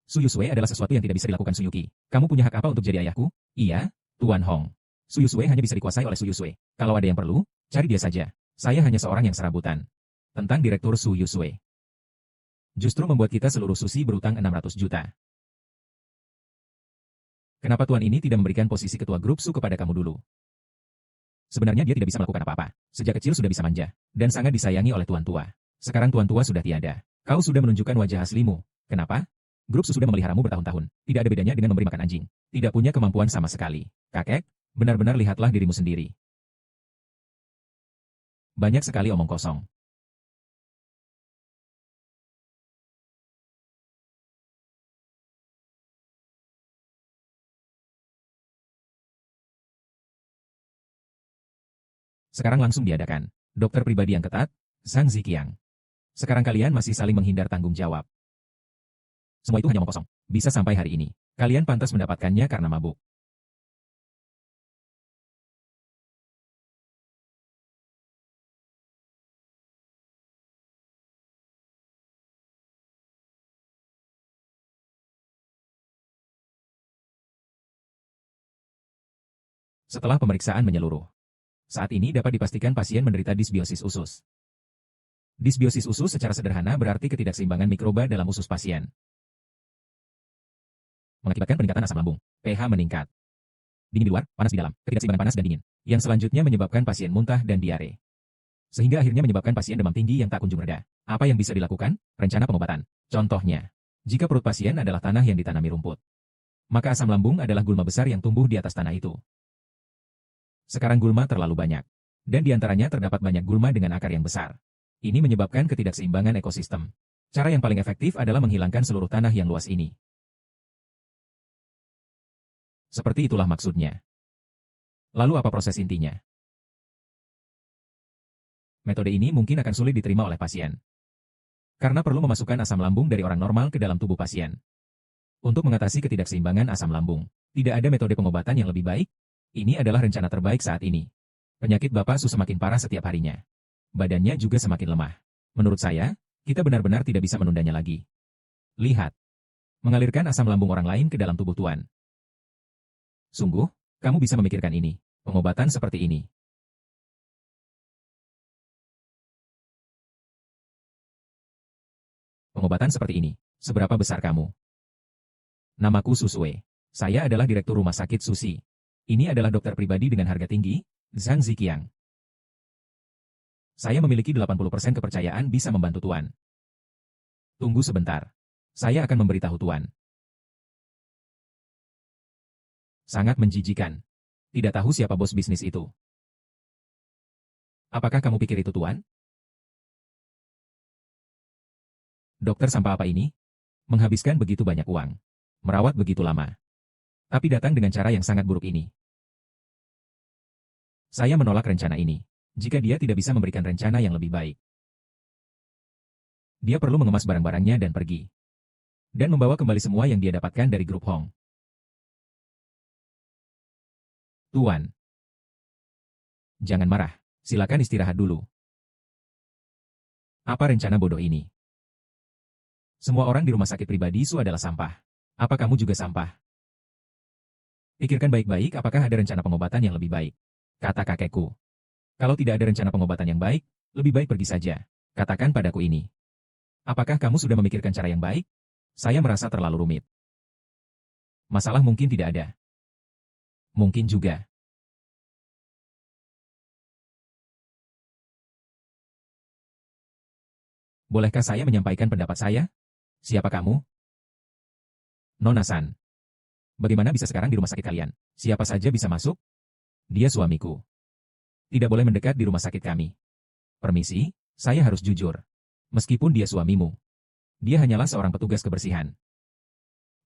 Su Yusue adalah sesuatu yang tidak bisa dilakukan Su Yuki. Kamu punya hak apa untuk jadi ayahku? Iya, Tuan Hong. Su Yusue hanya bisa dikuasai oleh Su Yusue. Kalau ada yang perlu, cari dia saja. Saya hanya seorang yang serabutan. Tentang Direktur Su Yusue. Justru membuat kita seluruh Susi berutang 600 juta. Kenapa Tuan ini tidak memberikan posisi ketua grup Su kepada kamu dulu? Sebenarnya dia tidak bisa melakukan apa-apa. Sejak kecil sudah bisa manja, dan sangat disayangi oleh Tuan Tua. Sekarang Tuan Tua sudah tiada. Kau sudah menunjukkan wajah aslimu. Kenapa? Grup Su sudah memeliharamu bertahun-tahun. Tidak ada bedanya dengan memberi makan anjing. Tidak punya kemampuan sama sekali. Kakek, benar-benar lihatlah dirimu sendiri. Banyak sekali omong kosong. Sekarang langsung diadakan. Dokter pribadi yang ketat, Zhang Ziqiang. Sekarang kalian masih saling menghindar tanggung jawab. Semua itu hanya omong kosong. Bisa sampai hari ini. Kalian pantas mendapatkannya karena mabuk. Setelah pemeriksaan menyeluruh. Saat ini dapat dipastikan pasien menderita disbiosis usus. Disbiosis usus secara sederhana berarti ketidakseimbangan mikroba dalam usus pasien. Mengakibatkan peningkatan asam lambung, pH meningkat. Dingin di luar, panas di dalam, ketidakseimbangan panas dan dingin. Yang selanjutnya menyebabkan pasien muntah dan diare. Sehingga akhirnya menyebabkan pasien demam tinggi yang tak kunjung reda. Apa yang bisa dilakukan? Rencana pengobatan. Contohnya, jika perut pasien adalah tanah yang ditanami rumput, maka asam lambung adalah gulma besar yang tumbuh di atas tanah itu. Sekarang gulma terlalu banyak, dan diantaranya terdapat banyak gulma dengan akar yang besar. Ini menyebabkan ketidakseimbangan ekosistem. Cara yang paling efektif adalah menghilangkan seluruh tanah yang luas ini. Seperti itulah maksudnya. Lalu apa proses intinya? Metode ini mungkin akan sulit diterima oleh pasien. Karena perlu memasukkan asam lambung dari orang normal ke dalam tubuh pasien. Untuk mengatasi ketidakseimbangan asam lambung, tidak ada metode pengobatan yang lebih baik. Ini adalah rencana terbaik saat ini. Penyakit Bapak Su semakin parah setiap harinya. Badannya juga semakin lemah. Menurut saya, kita benar-benar tidak bisa menundanya lagi. Lihat. Mengalirkan asam lambung orang lain ke dalam tubuh Tuan. Sungguh, kamu bisa memikirkan ini. Pengobatan seperti ini. Pengobatan seperti ini. Seberapa besar kamu? Namaku Susue. Saya adalah direktur rumah sakit Susi. Ini adalah dokter pribadi dengan harga tinggi, Zhang Ziqiang. Saya memiliki 80% kepercayaan bisa membantu Tuan. Tunggu sebentar. Saya akan memberitahu Tuan. Sangat menjijikan. Tidak tahu siapa bos bisnis itu. Apakah kamu pikir itu Tuan? Dokter sampah apa ini? Menghabiskan begitu banyak uang. Merawat begitu lama. Tapi datang dengan cara yang sangat buruk ini. Saya menolak rencana ini. Jika dia tidak bisa memberikan rencana yang lebih baik. Dia perlu mengemas barang-barangnya dan pergi. Dan membawa kembali semua yang dia dapatkan dari grup Hong. Tuan. Jangan marah. Silakan istirahat dulu. Apa rencana bodoh ini? Semua orang di rumah sakit pribadi Su adalah sampah. Apa kamu juga sampah? Pikirkan baik-baik apakah ada rencana pengobatan yang lebih baik. Kata kakekku. Kalau tidak ada rencana pengobatan yang baik, lebih baik pergi saja. Katakan padaku ini. Apakah kamu sudah memikirkan cara yang baik? Saya merasa terlalu rumit. Masalah mungkin tidak ada. Mungkin juga. Bolehkah saya menyampaikan pendapat saya? Siapa kamu? Nona San. Bagaimana bisa sekarang di rumah sakit kalian? Siapa saja bisa masuk? Dia suamiku. Tidak boleh mendekat di rumah sakit kami. Permisi, saya harus jujur. Meskipun dia suamimu, dia hanyalah seorang petugas kebersihan.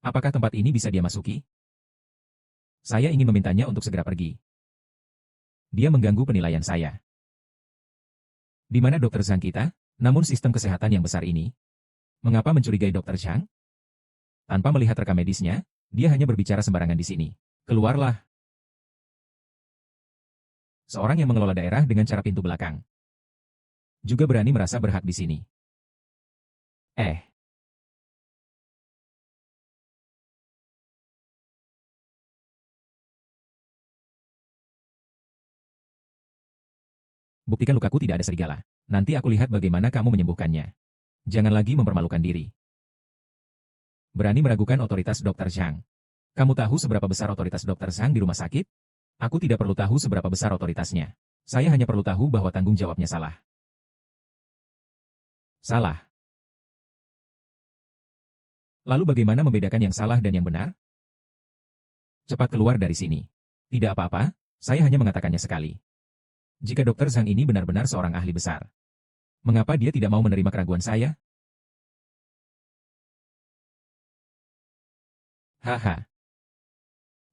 Apakah tempat ini bisa dia masuki? Saya ingin memintanya untuk segera pergi. Dia mengganggu penilaian saya. Di mana dokter Zhang kita? Namun sistem kesehatan yang besar ini? Mengapa mencurigai dokter Zhang? Tanpa melihat rekam medisnya, dia hanya berbicara sembarangan di sini. Keluarlah. Seorang yang mengelola daerah dengan cara pintu belakang. Juga berani merasa berhak di sini. Buktikan lukaku tidak ada serigala. Nanti aku lihat bagaimana kamu menyembuhkannya. Jangan lagi mempermalukan diri. Berani meragukan otoritas Dr. Zhang. Kamu tahu seberapa besar otoritas Dr. Zhang di rumah sakit? Aku tidak perlu tahu seberapa besar otoritasnya. Saya hanya perlu tahu bahwa tanggung jawabnya salah. Salah. Lalu bagaimana membedakan yang salah dan yang benar? Cepat keluar dari sini. Tidak apa-apa, saya hanya mengatakannya sekali. Jika Dr. Zhang ini benar-benar seorang ahli besar, mengapa dia tidak mau menerima keraguan saya? Haha.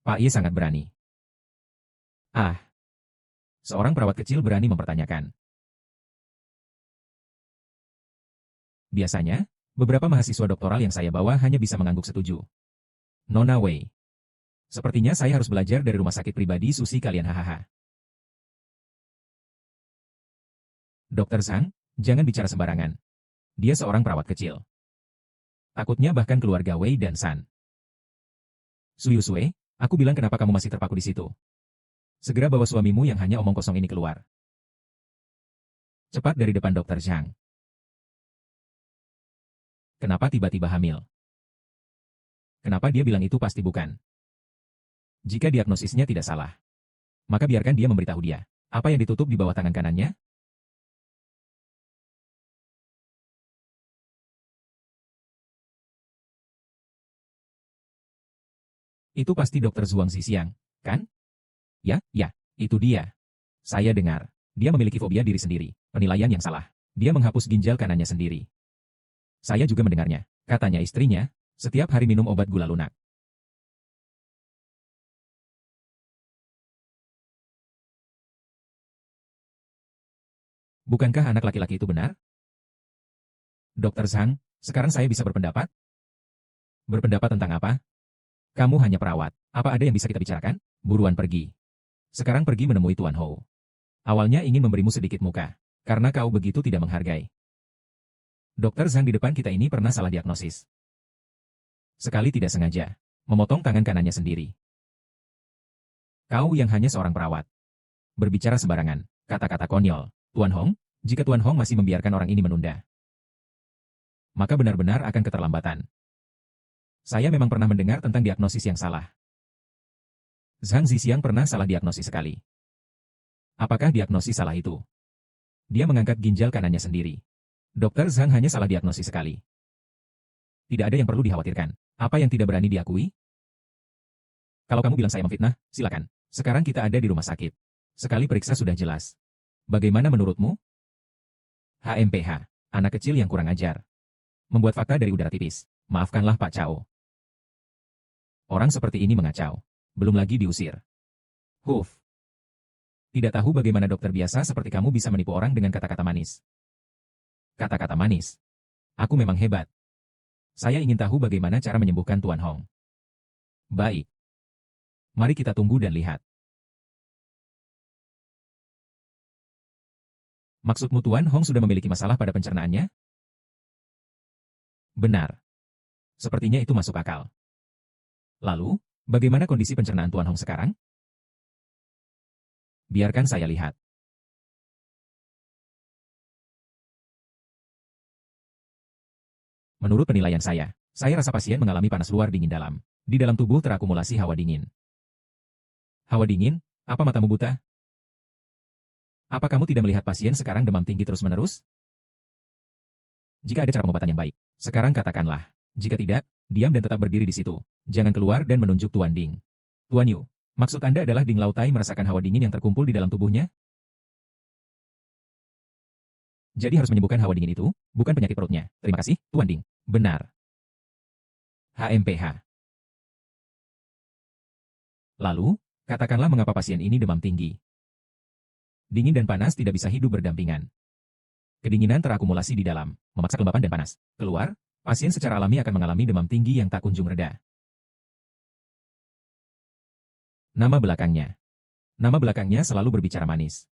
Pak Ye sangat berani. Ah. Seorang perawat kecil berani mempertanyakan. Biasanya, beberapa mahasiswa doktoral yang saya bawa hanya bisa mengangguk setuju. Nona Wei. Sepertinya saya harus belajar dari rumah sakit pribadi Susi kalian hahaha. Dr. Zhang, jangan bicara sembarangan. Dia seorang perawat kecil. Takutnya bahkan keluarga Wei dan San. Suyusue, aku bilang kenapa kamu masih terpaku di situ. Segera bawa suamimu yang hanya omong kosong ini keluar. Cepat dari depan Dr. Zhang. Kenapa tiba-tiba hamil? Kenapa dia bilang itu pasti bukan? Jika diagnosisnya tidak salah, maka biarkan dia memberitahu dia. Apa yang ditutup di bawah tangan kanannya? Itu pasti Dr. Zhuang Zisiang, kan? Ya, itu dia. Saya dengar. Dia memiliki fobia diri sendiri, penilaian yang salah. Dia menghapus ginjal kanannya sendiri. Saya juga mendengarnya. Katanya istrinya, setiap hari minum obat gula lunak. Bukankah anak laki-laki itu benar? Dr. Zhang, sekarang saya bisa berpendapat? Berpendapat tentang apa? Kamu hanya perawat. Apa ada yang bisa kita bicarakan? Buruan pergi. Sekarang pergi menemui Tuan Hou. Awalnya ingin memberimu sedikit muka, karena kau begitu tidak menghargai. Dokter Zhang di depan kita ini pernah salah diagnosis. Sekali tidak sengaja, memotong tangan kanannya sendiri. Kau yang hanya seorang perawat. Berbicara sembarangan, kata-kata konyol. Tuan Hong, jika Tuan Hong masih membiarkan orang ini menunda, maka benar-benar akan keterlambatan. Saya memang pernah mendengar tentang diagnosis yang salah. Zhang Zisiang pernah salah diagnosis sekali. Apakah diagnosis salah itu? Dia mengangkat ginjal kanannya sendiri. Dokter Zhang hanya salah diagnosis sekali. Tidak ada yang perlu dikhawatirkan. Apa yang tidak berani diakui? Kalau kamu bilang saya memfitnah, silakan. Sekarang kita ada di rumah sakit. Sekali periksa sudah jelas. Bagaimana menurutmu? HMPH, anak kecil yang kurang ajar. Membuat fakta dari udara tipis. Maafkanlah Pak Cao. Orang seperti ini mengacau. Belum lagi diusir. Huf. Tidak tahu bagaimana dokter biasa seperti kamu bisa menipu orang dengan kata-kata manis. Kata-kata manis. Aku memang hebat. Saya ingin tahu bagaimana cara menyembuhkan Tuan Hong. Baik. Mari kita tunggu dan lihat. Maksudmu Tuan Hong sudah memiliki masalah pada pencernaannya? Benar. Sepertinya itu masuk akal. Lalu, bagaimana kondisi pencernaan Tuan Hong sekarang? Biarkan saya lihat. Menurut penilaian saya rasa pasien mengalami panas luar dingin dalam. Di dalam tubuh terakumulasi hawa dingin. Hawa dingin? Apa matamu buta? Apa kamu tidak melihat pasien sekarang demam tinggi terus-menerus? Jika ada cara pengobatan yang baik. Sekarang katakanlah. Jika tidak, diam dan tetap berdiri di situ. Jangan keluar dan menunjuk Tuan Ding. Tuan Yu, maksud Anda adalah Ding Lautai merasakan hawa dingin yang terkumpul di dalam tubuhnya? Jadi harus menyembuhkan hawa dingin itu, bukan penyakit perutnya. Terima kasih, Tuan Ding. Benar. HMPH. Lalu, katakanlah mengapa pasien ini demam tinggi. Dingin dan panas tidak bisa hidup berdampingan. Kedinginan terakumulasi di dalam, memaksa kelembapan dan panas. Keluar, pasien secara alami akan mengalami demam tinggi yang tak kunjung reda. Nama belakangnya. Nama belakangnya selalu berbicara manis.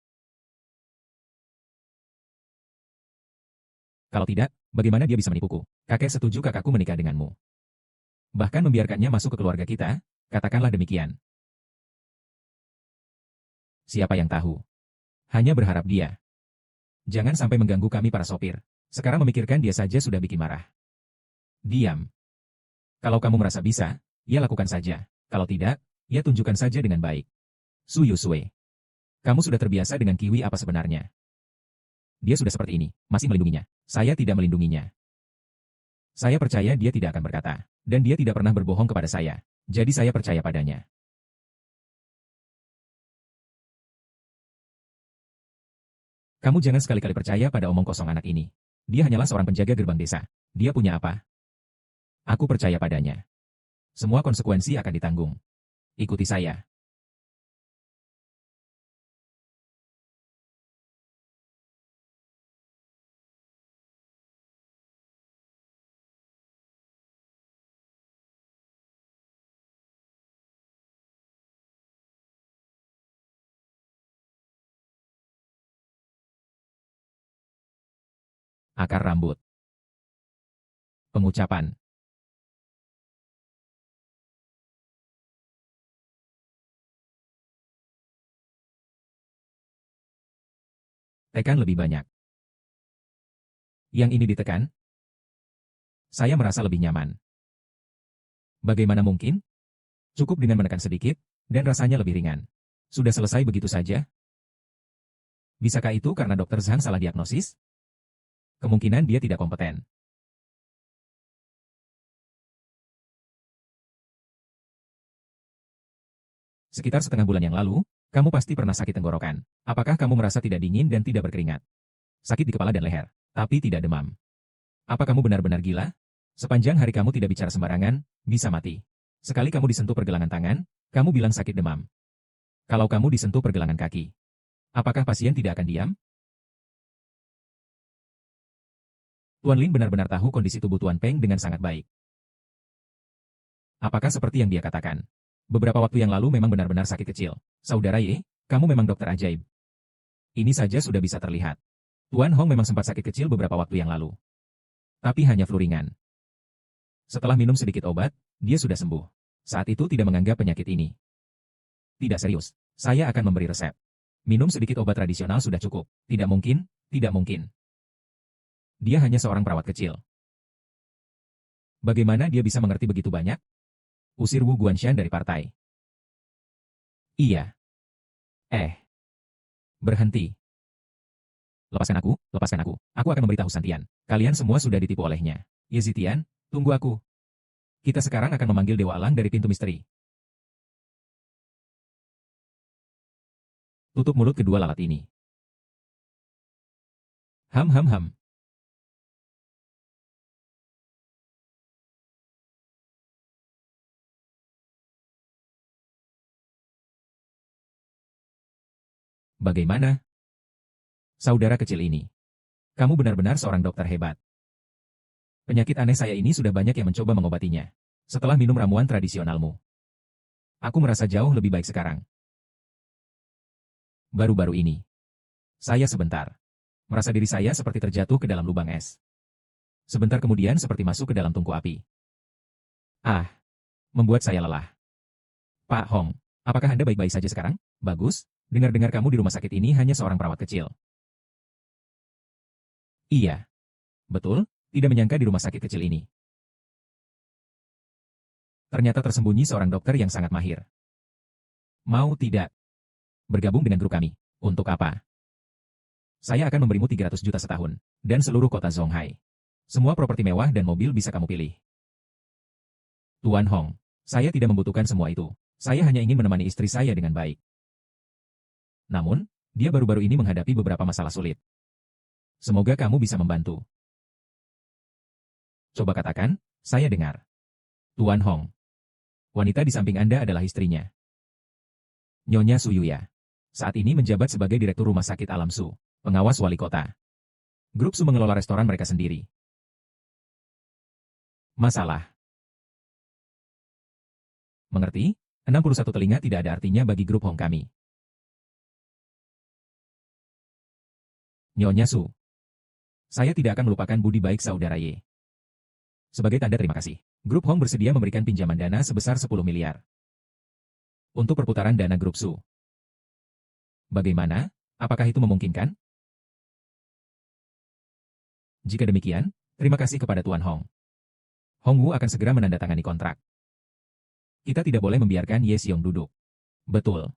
Kalau tidak, bagaimana dia bisa menipuku? Kakek setuju kakakku menikah denganmu. Bahkan membiarkannya masuk ke keluarga kita, katakanlah demikian. Siapa yang tahu? Hanya berharap dia. Jangan sampai mengganggu kami para sopir. Sekarang memikirkan dia saja sudah bikin marah. Diam. Kalau kamu merasa bisa, ya lakukan saja. Kalau tidak, ya tunjukkan saja dengan baik. Su Yusue. Kamu sudah terbiasa dengan Kiwi apa sebenarnya? Dia sudah seperti ini, masih melindunginya. Saya tidak melindunginya. Saya percaya dia tidak akan berkata. Dan dia tidak pernah berbohong kepada saya. Jadi saya percaya padanya. Kamu jangan sekali-kali percaya pada omong kosong anak ini. Dia hanyalah seorang penjaga gerbang desa. Dia punya apa? Aku percaya padanya. Semua konsekuensi akan ditanggung. Ikuti saya. Akar rambut. Pengucapan. Tekan lebih banyak. Yang ini ditekan? Saya merasa lebih nyaman. Bagaimana mungkin? Cukup dengan menekan sedikit, dan rasanya lebih ringan. Sudah selesai begitu saja? Bisakah itu karena Dr. Zhang salah diagnosis? Kemungkinan dia tidak kompeten. Sekitar setengah bulan yang lalu, kamu pasti pernah sakit tenggorokan. Apakah kamu merasa tidak dingin dan tidak berkeringat? Sakit di kepala dan leher, tapi tidak demam. Apa kamu benar-benar gila? Sepanjang hari kamu tidak bicara sembarangan, bisa mati. Sekali kamu disentuh pergelangan tangan, kamu bilang sakit demam. Kalau kamu disentuh pergelangan kaki, apakah pasien tidak akan diam? Tuan Lin benar-benar tahu kondisi tubuh Tuan Peng dengan sangat baik. Apakah seperti yang dia katakan? Beberapa waktu yang lalu memang benar-benar sakit kecil. Saudara Ye, kamu memang dokter ajaib. Ini saja sudah bisa terlihat. Tuan Hong memang sempat sakit kecil beberapa waktu yang lalu. Tapi hanya flu ringan. Setelah minum sedikit obat, dia sudah sembuh. Saat itu tidak menganggap penyakit ini. Tidak serius. Saya akan memberi resep. Minum sedikit obat tradisional sudah cukup. Tidak mungkin, tidak mungkin. Dia hanya seorang perawat kecil. Bagaimana dia bisa mengerti begitu banyak? Usir Wu Guanshan dari partai. Iya. Berhenti. Lepaskan aku, lepaskan aku. Aku akan memberitahu Santian. Kalian semua sudah ditipu olehnya. Ye Zitian, tunggu aku. Kita sekarang akan memanggil Dewa Alang dari pintu misteri. Tutup mulut kedua lalat ini. Ham ham ham. Bagaimana? Saudara kecil ini. Kamu benar-benar seorang dokter hebat. Penyakit aneh saya ini sudah banyak yang mencoba mengobatinya. Setelah minum ramuan tradisionalmu. Aku merasa jauh lebih baik sekarang. Baru-baru ini. Saya sebentar. Merasa diri saya seperti terjatuh ke dalam lubang es. Sebentar kemudian seperti masuk ke dalam tungku api. Ah, membuat saya lelah. Pak Hong, apakah Anda baik-baik saja sekarang? Bagus, dengar-dengar kamu di rumah sakit ini hanya seorang perawat kecil. Iya. Betul, tidak menyangka di rumah sakit kecil ini. Ternyata tersembunyi seorang dokter yang sangat mahir. Mau tidak? Bergabung dengan grup kami. Untuk apa? Saya akan memberimu 300 juta setahun, dan seluruh kota Zonghai. Semua properti mewah dan mobil bisa kamu pilih. Tuan Hong, saya tidak membutuhkan semua itu. Saya hanya ingin menemani istri saya dengan baik. Namun, dia baru-baru ini menghadapi beberapa masalah sulit. Semoga kamu bisa membantu. Coba katakan, saya dengar. Tuan Hong. Wanita di samping Anda adalah istrinya. Nyonya Su Yuya. Saat ini menjabat sebagai Direktur Rumah Sakit Alam Su, pengawas wali kota. Grup Su mengelola restoran mereka sendiri. Masalah. Mengerti? 61 telinga tidak ada artinya bagi grup Hong kami. Nyonya Su. Saya tidak akan melupakan budi baik saudara Ye. Sebagai tanda terima kasih, grup Hong bersedia memberikan pinjaman dana sebesar 10 miliar. Untuk perputaran dana grup Su. Bagaimana? Apakah itu memungkinkan? Jika demikian, terima kasih kepada Tuan Hong. Hong Wu akan segera menandatangani kontrak. Kita tidak boleh membiarkan Ye Xiong duduk. Betul.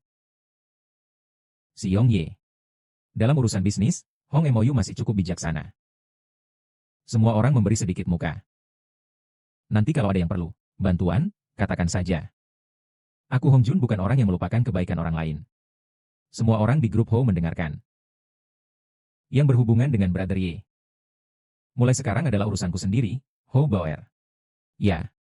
Xiong Ye. Dalam urusan bisnis, Hong MOU masih cukup bijaksana. Semua orang memberi sedikit muka. Nanti kalau ada yang perlu bantuan, katakan saja. Aku Hong Jun bukan orang yang melupakan kebaikan orang lain. Semua orang di grup Ho mendengarkan. Yang berhubungan dengan Brother Ye. Mulai sekarang adalah urusanku sendiri, Ho Bauer. Ya.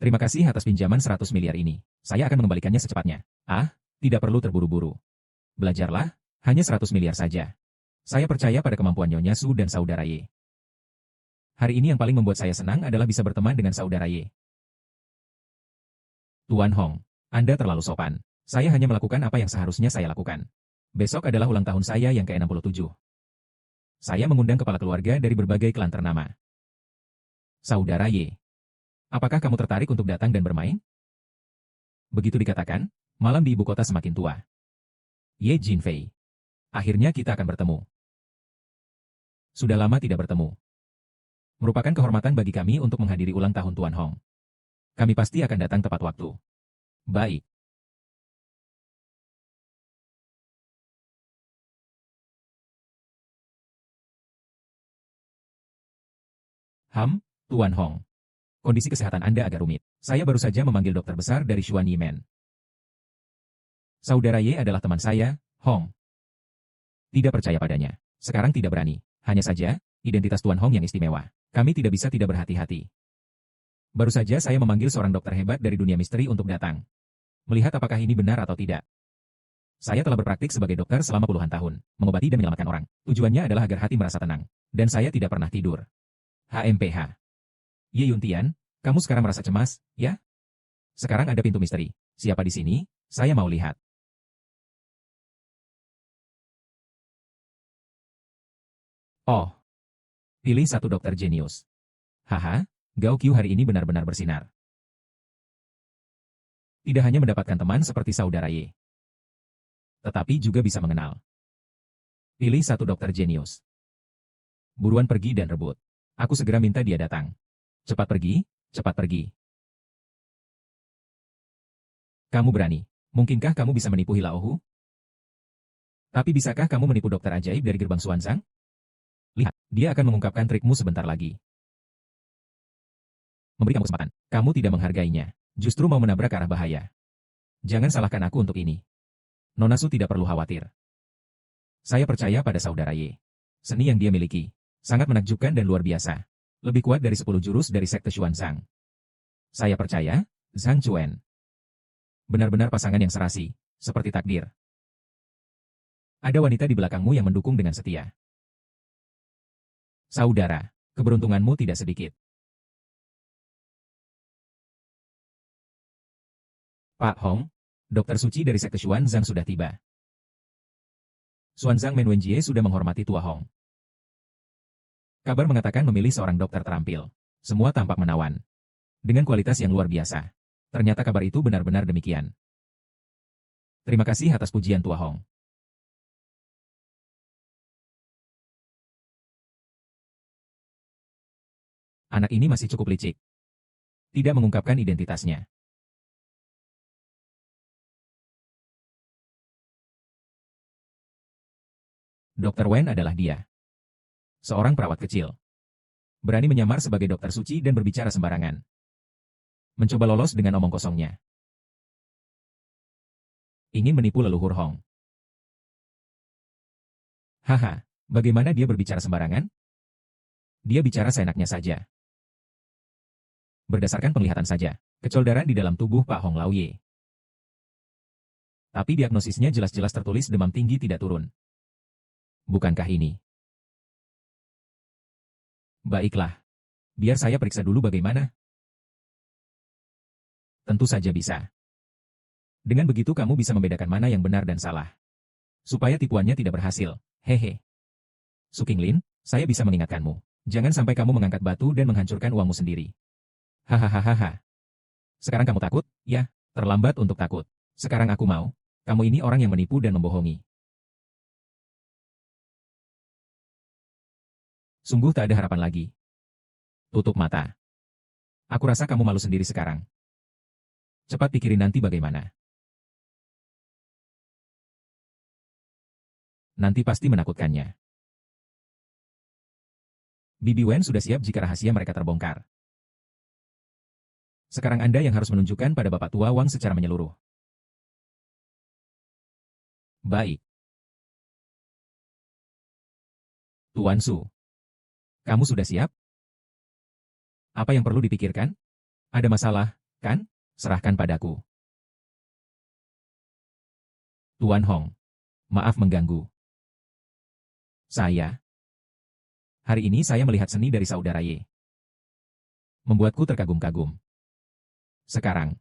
Terima kasih atas pinjaman 100 miliar ini. Saya akan mengembalikannya secepatnya. Ah, tidak perlu terburu-buru. Belajarlah, hanya 100 miliar saja. Saya percaya pada kemampuan Nyonya Su dan saudara Ye. Hari ini yang paling membuat saya senang adalah bisa berteman dengan saudara Ye. Tuan Hong, Anda terlalu sopan. Saya hanya melakukan apa yang seharusnya saya lakukan. Besok adalah ulang tahun saya yang ke-67. Saya mengundang kepala keluarga dari berbagai klan ternama. Saudara Ye. Apakah kamu tertarik untuk datang dan bermain? Begitu dikatakan, malam di ibu kota semakin tua. Ye Jinfei. Akhirnya kita akan bertemu. Sudah lama tidak bertemu. Merupakan kehormatan bagi kami untuk menghadiri ulang tahun Tuan Hong. Kami pasti akan datang tepat waktu. Baik. Tuan Hong. Kondisi kesehatan Anda agak rumit. Saya baru saja memanggil dokter besar dari Xuan Yimen. Saudara Ye adalah teman saya, Hong. Tidak percaya padanya. Sekarang tidak berani. Hanya saja, identitas Tuan Hong yang istimewa. Kami tidak bisa tidak berhati-hati. Baru saja saya memanggil seorang dokter hebat dari dunia misteri untuk datang. Melihat apakah ini benar atau tidak. Saya telah berpraktik sebagai dokter selama puluhan tahun, mengobati dan menyelamatkan orang. Tujuannya adalah agar hati merasa tenang. Dan saya tidak pernah tidur. HMPH. Ye Yuntian, kamu sekarang merasa cemas, ya? Sekarang ada pintu misteri. Siapa di sini? Saya mau lihat. Oh. Pilih satu dokter jenius. Haha, Gao Qiu hari ini benar-benar bersinar. Tidak hanya mendapatkan teman seperti saudara Ye. Tetapi juga bisa mengenal. Pilih satu dokter jenius. Buruan pergi dan rebut. Aku segera minta dia datang. Cepat pergi, cepat pergi. Kamu berani. Mungkinkah kamu bisa menipu Hilaohu? Tapi bisakah kamu menipu dokter ajaib dari gerbang Xuanzang? Lihat, dia akan mengungkapkan trikmu sebentar lagi. Memberi kamu kesempatan. Kamu tidak menghargainya. Justru mau menabrak ke arah bahaya. Jangan salahkan aku untuk ini. Nona Su tidak perlu khawatir. Saya percaya pada saudara Ye. Seni yang dia miliki sangat menakjubkan dan luar biasa. Lebih kuat dari 10 jurus dari sekte Xuanzang. Saya percaya, Zhang Chuen. Benar-benar pasangan yang serasi, seperti takdir. Ada wanita di belakangmu yang mendukung dengan setia. Saudara, keberuntunganmu tidak sedikit. Pak Hong, Dokter Suci dari sekte Xuanzang sudah tiba. Xuanzang Menwenjie sudah menghormati Tua Hong. Kabar mengatakan memilih seorang dokter terampil. Semua tampak menawan. Dengan kualitas yang luar biasa. Ternyata kabar itu benar-benar demikian. Terima kasih atas pujian Tua Hong. Anak ini masih cukup licik. Tidak mengungkapkan identitasnya. Dr. Wen adalah dia. Seorang perawat kecil. Berani menyamar sebagai dokter suci dan berbicara sembarangan. Mencoba lolos dengan omong kosongnya. Ingin menipu leluhur Hong. Haha, bagaimana dia berbicara sembarangan? Dia bicara seenaknya saja. Berdasarkan penglihatan saja, kecoldaran di dalam tubuh Pak Hong Laoye. Tapi diagnosisnya jelas-jelas tertulis demam tinggi tidak turun. Bukankah ini? Baiklah. Biar saya periksa dulu bagaimana. Tentu saja bisa. Dengan begitu kamu bisa membedakan mana yang benar dan salah. Supaya tipuannya tidak berhasil. Hehe. Su Qinglin, saya bisa mengingatkanmu. Jangan sampai kamu mengangkat batu dan menghancurkan uangmu sendiri. Hahaha. Sekarang kamu takut? Ya, terlambat untuk takut. Sekarang aku mau. Kamu ini orang yang menipu dan membohongi. Sungguh tak ada harapan lagi. Tutup mata. Aku rasa kamu malu sendiri sekarang. Cepat pikirin nanti bagaimana. Nanti pasti menakutkannya. Bibi Wen sudah siap jika rahasia mereka terbongkar. Sekarang Anda yang harus menunjukkan pada Bapak Tua Wang secara menyeluruh. Baik. Tuan Su. Kamu sudah siap? Apa yang perlu dipikirkan? Ada masalah, kan? Serahkan padaku. Tuan Hong. Maaf mengganggu. Hari ini saya melihat seni dari saudara Ye. Membuatku terkagum-kagum. Sekarang,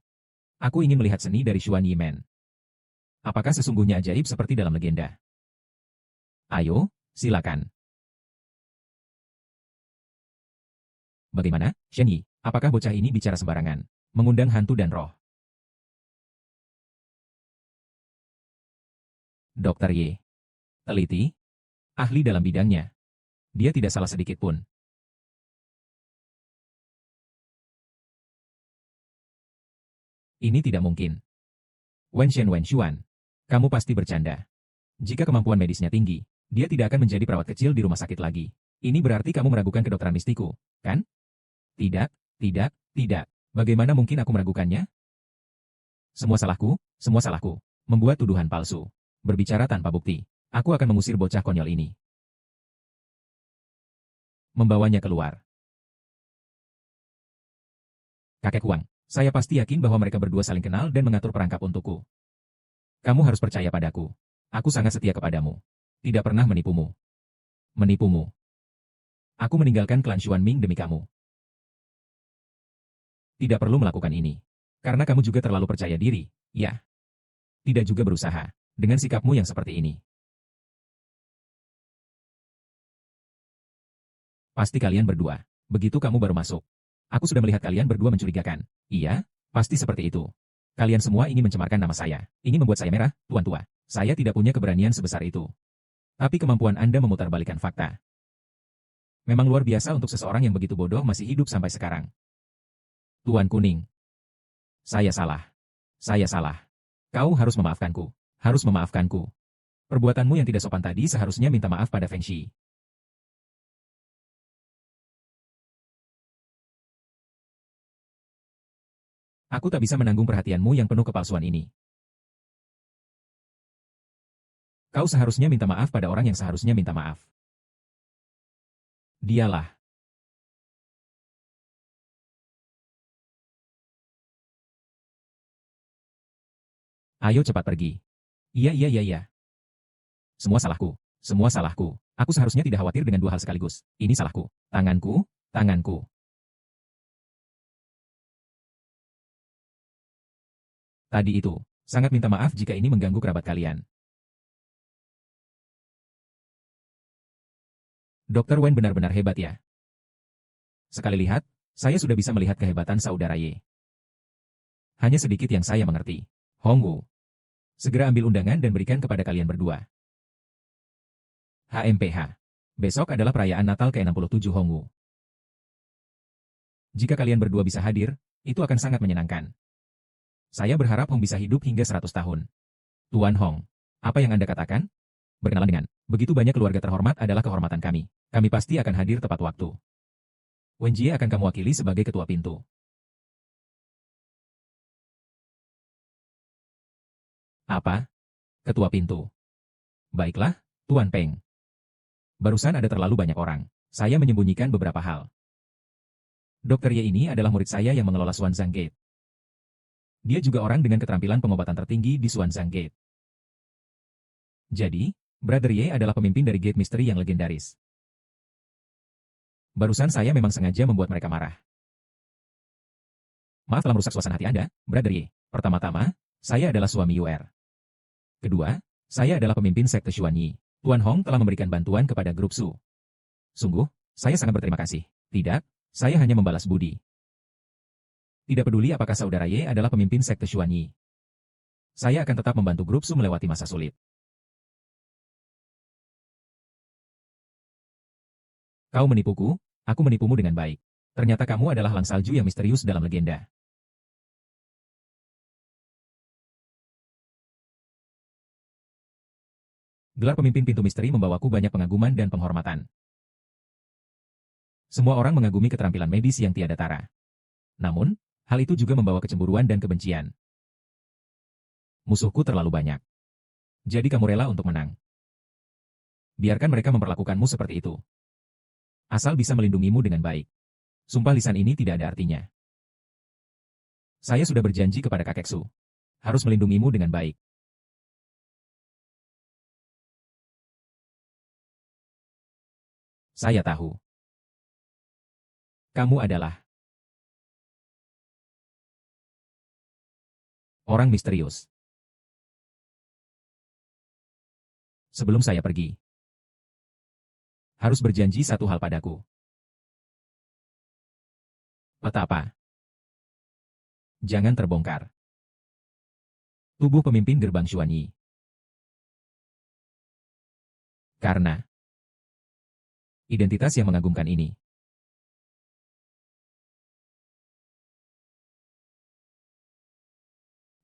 aku ingin melihat seni dari Xuan Yimen. Apakah sesungguhnya ajaib seperti dalam legenda? Ayo, silakan. Bagaimana, Shen Yi? Apakah bocah ini bicara sembarangan? Mengundang hantu dan roh. Dokter Ye. Teliti. Ahli dalam bidangnya. Dia tidak salah sedikit pun. Ini tidak mungkin. Wen Xuan, kamu pasti bercanda. Jika kemampuan medisnya tinggi, dia tidak akan menjadi perawat kecil di rumah sakit lagi. Ini berarti kamu meragukan kedokteran mistiku, kan? Tidak, tidak. Bagaimana mungkin aku meragukannya? Semua salahku. Membuat tuduhan palsu. Berbicara tanpa bukti. Aku akan mengusir bocah konyol ini. Membawanya keluar. Kakek Huang, saya pasti yakin bahwa mereka berdua saling kenal dan mengatur perangkap untukku. Kamu harus percaya padaku. Aku sangat setia kepadamu. Tidak pernah menipumu. Menipumu. Aku meninggalkan klan Xuan Ming demi kamu. Tidak perlu melakukan ini. Karena kamu juga terlalu percaya diri, ya. Tidak juga berusaha. Dengan sikapmu yang seperti ini. Pasti kalian berdua. Begitu kamu baru masuk. Aku sudah melihat kalian berdua mencurigakan. Iya, pasti seperti itu. Kalian semua ingin mencemarkan nama saya. Ingin membuat saya merah, tuan tua. Saya tidak punya keberanian sebesar itu. Tapi kemampuan Anda memutarbalikkan fakta. Memang luar biasa untuk seseorang yang begitu bodoh masih hidup sampai sekarang. Tuan Kuning. Saya salah. Kau harus memaafkanku. Perbuatanmu yang tidak sopan tadi seharusnya minta maaf pada Feng Shi. Aku tak bisa menanggung perhatianmu yang penuh kepalsuan ini. Kau seharusnya minta maaf pada orang yang seharusnya minta maaf. Dialah. Ayo cepat pergi. Iya. Semua salahku. Aku seharusnya tidak khawatir dengan dua hal sekaligus. Ini salahku. Tanganku. Tadi itu, sangat minta maaf jika ini mengganggu kerabat kalian. Dr. Wen benar-benar hebat ya. Sekali lihat, saya sudah bisa melihat kehebatan saudara Ye. Hanya sedikit yang saya mengerti. Hongwu. Segera ambil undangan dan berikan kepada kalian berdua. HMPH. Besok adalah perayaan Natal ke-67 Hongwu. Jika kalian berdua bisa hadir, itu akan sangat menyenangkan. Saya berharap Hong bisa hidup hingga 100 tahun. Tuan Hong, apa yang Anda katakan? Berkenalan dengan, begitu banyak keluarga terhormat adalah kehormatan kami. Kami pasti akan hadir tepat waktu. Wen Jie akan kamu wakili sebagai ketua pintu. Apa? Ketua pintu. Baiklah, Tuan Peng. Barusan ada terlalu banyak orang. Saya menyembunyikan beberapa hal. Dr. Ye ini adalah murid saya yang mengelola Xuanzang Gate. Dia juga orang dengan keterampilan pengobatan tertinggi di Xuanzang Gate. Jadi, Brother Ye adalah pemimpin dari Gate Misteri yang legendaris. Barusan saya memang sengaja membuat mereka marah. Maaf telah merusak suasana hati Anda, Brother Ye. Pertama-tama, saya adalah suami Yuer. Kedua, saya adalah pemimpin sekte Xuan Yi. Tuan Hong telah memberikan bantuan kepada grup Su. Sungguh, saya sangat berterima kasih. Tidak, saya hanya membalas budi. Tidak peduli apakah saudara Ye adalah pemimpin sekte Xuan Yi. Saya akan tetap membantu grup Su melewati masa sulit. Kau menipuku, aku menipumu dengan baik. Ternyata kamu adalah Lang Salju yang misterius dalam legenda. Gelar pemimpin pintu misteri membawaku banyak pengaguman dan penghormatan. Semua orang mengagumi keterampilan medis yang tiada tara. Namun, hal itu juga membawa kecemburuan dan kebencian. Musuhku terlalu banyak. Jadi kamu rela untuk menang. Biarkan mereka memperlakukanmu seperti itu. Asal bisa melindungimu dengan baik. Sumpah lisan ini tidak ada artinya. Saya sudah berjanji kepada kakek Su. Harus melindungimu dengan baik. Saya tahu. Kamu adalah orang misterius. Sebelum saya pergi, harus berjanji satu hal padaku. Petapa. Jangan terbongkar. Tubuh pemimpin gerbang Xuan Yi. Karena identitas yang mengagumkan ini.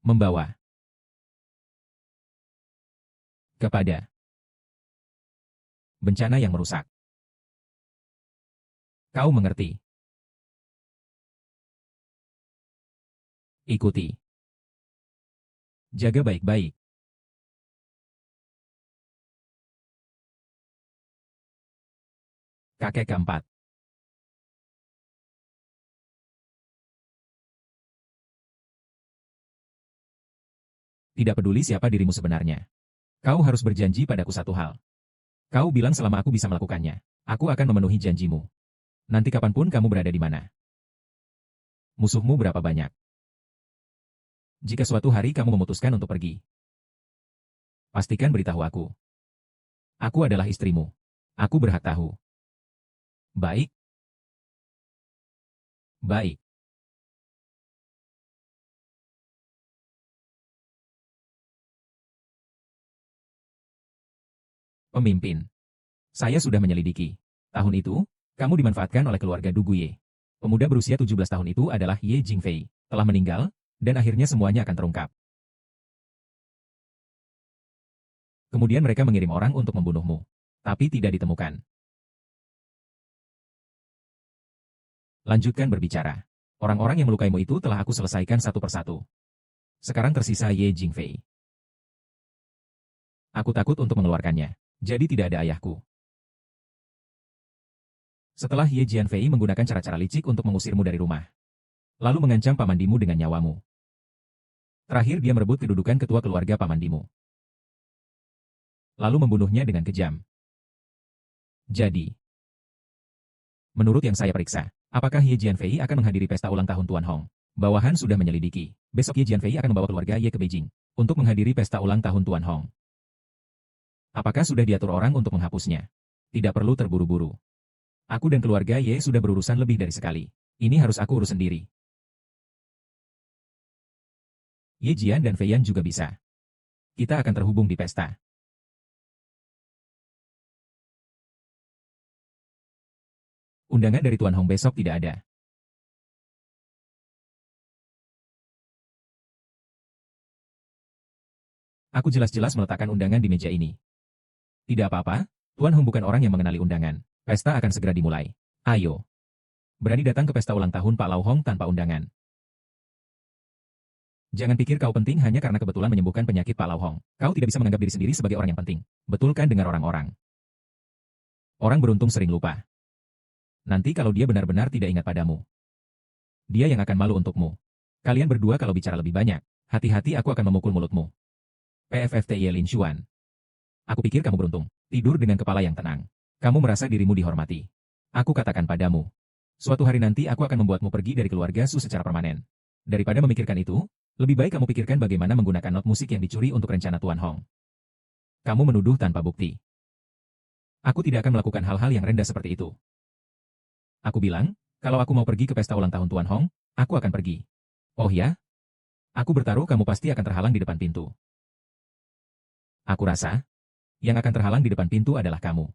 Membawa kepada bencana yang merusak. Kau mengerti? Ikuti. Jaga baik-baik. Kakek keempat. Tidak peduli siapa dirimu sebenarnya. Kau harus berjanji padaku satu hal. Kau bilang selama aku bisa melakukannya, aku akan memenuhi janjimu. Nanti kapanpun kamu berada di mana. Musuhmu berapa banyak? Jika suatu hari kamu memutuskan untuk pergi, pastikan beritahu aku. Aku adalah istrimu. Aku berhak tahu. Baik? Baik. Pemimpin. Saya sudah menyelidiki. Tahun itu, kamu dimanfaatkan oleh keluarga Du Guye. Pemuda berusia 17 tahun itu adalah Ye Jingfei. Telah meninggal, dan akhirnya semuanya akan terungkap. Kemudian mereka mengirim orang untuk membunuhmu. Tapi tidak ditemukan. Lanjutkan berbicara. Orang-orang yang melukaimu itu telah aku selesaikan satu persatu. Sekarang tersisa Ye Jingfei. Aku takut untuk mengeluarkannya. Jadi tidak ada ayahku. Setelah Ye Jianfei menggunakan cara-cara licik untuk mengusirmu dari rumah. Lalu mengancam pamandimu dengan nyawamu. Terakhir dia merebut kedudukan ketua keluarga pamandimu. Lalu membunuhnya dengan kejam. Jadi, menurut yang saya periksa, apakah Ye Jianfei akan menghadiri pesta ulang tahun Tuan Hong? Bawahan sudah menyelidiki. Besok Ye Jianfei akan membawa keluarga Ye ke Beijing untuk menghadiri pesta ulang tahun Tuan Hong. Apakah sudah diatur orang untuk menghapusnya? Tidak perlu terburu-buru. Aku dan keluarga Ye sudah berurusan lebih dari sekali. Ini harus aku urus sendiri. Ye Jian dan Feiyan juga bisa. Kita akan terhubung di pesta. Undangan dari Tuan Hong besok tidak ada. Aku jelas-jelas meletakkan undangan di meja ini. Tidak apa-apa, Tuan Hong bukan orang yang mengenali undangan. Pesta akan segera dimulai. Ayo. Berani datang ke pesta ulang tahun Pak Lau Hong tanpa undangan. Jangan pikir kau penting hanya karena kebetulan menyembuhkan penyakit Pak Lau Hong. Kau tidak bisa menganggap diri sendiri sebagai orang yang penting. Betul kan dengar orang-orang? Orang beruntung sering lupa. Nanti kalau dia benar-benar tidak ingat padamu, dia yang akan malu untukmu. Kalian berdua kalau bicara lebih banyak, hati-hati aku akan memukul mulutmu. PFFTY Lin Xuan. Aku pikir kamu beruntung. Tidur dengan kepala yang tenang. Kamu merasa dirimu dihormati. Aku katakan padamu. Suatu hari nanti aku akan membuatmu pergi dari keluarga Su secara permanen. Daripada memikirkan itu, lebih baik kamu pikirkan bagaimana menggunakan not musik yang dicuri untuk rencana Tuan Hong. Kamu menuduh tanpa bukti. Aku tidak akan melakukan hal-hal yang rendah seperti itu. Aku bilang, kalau aku mau pergi ke pesta ulang tahun Tuan Hong, aku akan pergi. Oh ya? Aku bertaruh kamu pasti akan terhalang di depan pintu. Aku rasa, yang akan terhalang di depan pintu adalah kamu.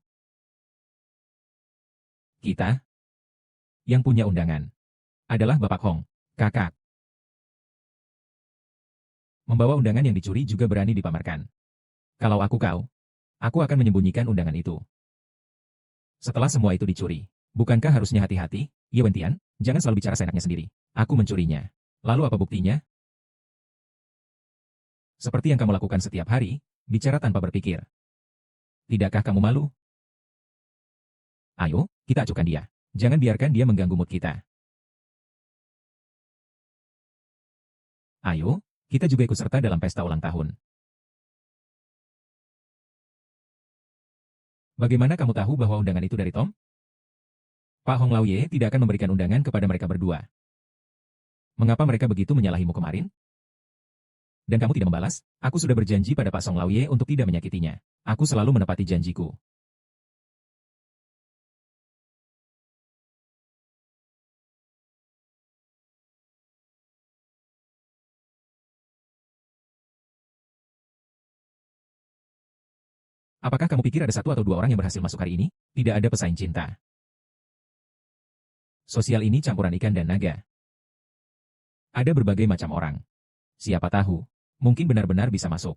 Kita, yang punya undangan, adalah Bapak Hong, kakak. Membawa undangan yang dicuri juga berani dipamerkan. Kalau aku kau, aku akan menyembunyikan undangan itu. Setelah semua itu dicuri, bukankah harusnya hati-hati? Ye Wentian, jangan selalu bicara seenaknya sendiri. Aku mencurinya. Lalu apa buktinya? Seperti yang kamu lakukan setiap hari, bicara tanpa berpikir. Tidakkah kamu malu? Ayo, kita acukan dia. Jangan biarkan dia mengganggu mood kita. Ayo, kita juga ikut serta dalam pesta ulang tahun. Bagaimana kamu tahu bahwa undangan itu dari Tom? Pak Hong Lauye tidak akan memberikan undangan kepada mereka berdua. Mengapa mereka begitu menyalahimu kemarin? Dan kamu tidak membalas? Aku sudah berjanji pada Pak Song Lauye untuk tidak menyakitinya. Aku selalu menepati janjiku. Apakah kamu pikir ada satu atau dua orang yang berhasil masuk hari ini? Tidak ada pesaing cinta. Sosial ini campuran ikan dan naga. Ada berbagai macam orang. Siapa tahu, mungkin benar-benar bisa masuk.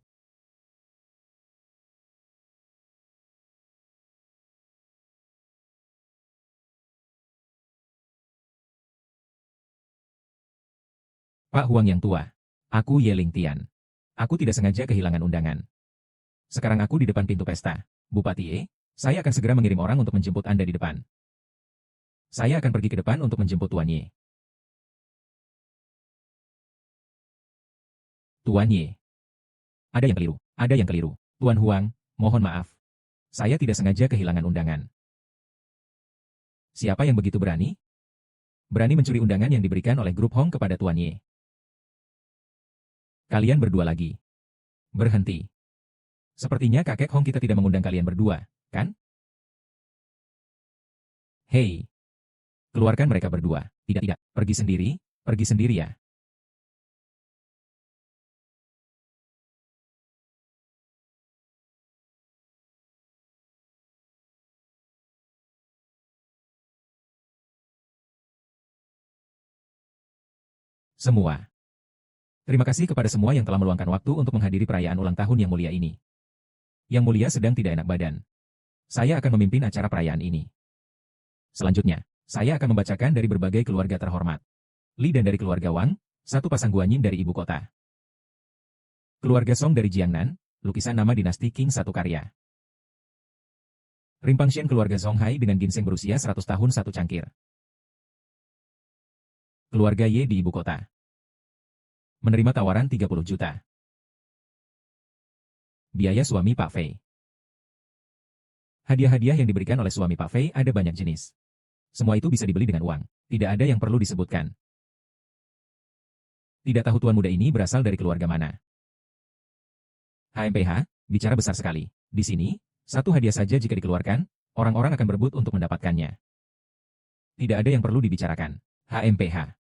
Pak Huang yang tua. Aku Ye Ling Tian. Aku tidak sengaja kehilangan undangan. Sekarang aku di depan pintu pesta. Bupati Ye, saya akan segera mengirim orang untuk menjemput Anda di depan. Saya akan pergi ke depan untuk menjemput Tuan Ye. Tuan Ye. Ada yang keliru. Ada yang keliru. Tuan Huang, mohon maaf. Saya tidak sengaja kehilangan undangan. Siapa yang begitu berani? Berani mencuri undangan yang diberikan oleh grup Hong kepada Tuan Ye. Kalian berdua lagi. Berhenti. Sepertinya kakek Hong kita tidak mengundang kalian berdua, kan? Hei. Keluarkan mereka berdua. Tidak, tidak. Pergi sendiri. Pergi sendiri ya. Semua. Terima kasih kepada semua yang telah meluangkan waktu untuk menghadiri perayaan ulang tahun yang mulia ini. Yang mulia sedang tidak enak badan. Saya akan memimpin acara perayaan ini. Selanjutnya, saya akan membacakan dari berbagai keluarga terhormat. Li dan dari keluarga Wang, satu pasang guanyin dari ibu kota. Keluarga Song dari Jiangnan, lukisan nama dinasti Qing satu karya. Rimbangshan keluarga Zonghai dengan ginseng berusia 100 tahun satu cangkir. Keluarga Ye di ibu kota. Menerima tawaran 30 juta. Biaya suami Pak Fei. Hadiah-hadiah yang diberikan oleh suami Pak Fei ada banyak jenis. Semua itu bisa dibeli dengan uang. Tidak ada yang perlu disebutkan. Tidak tahu tuan muda ini berasal dari keluarga mana. HMPH, bicara besar sekali. Di sini, satu hadiah saja jika dikeluarkan, orang-orang akan berebut untuk mendapatkannya. Tidak ada yang perlu dibicarakan. HMPH.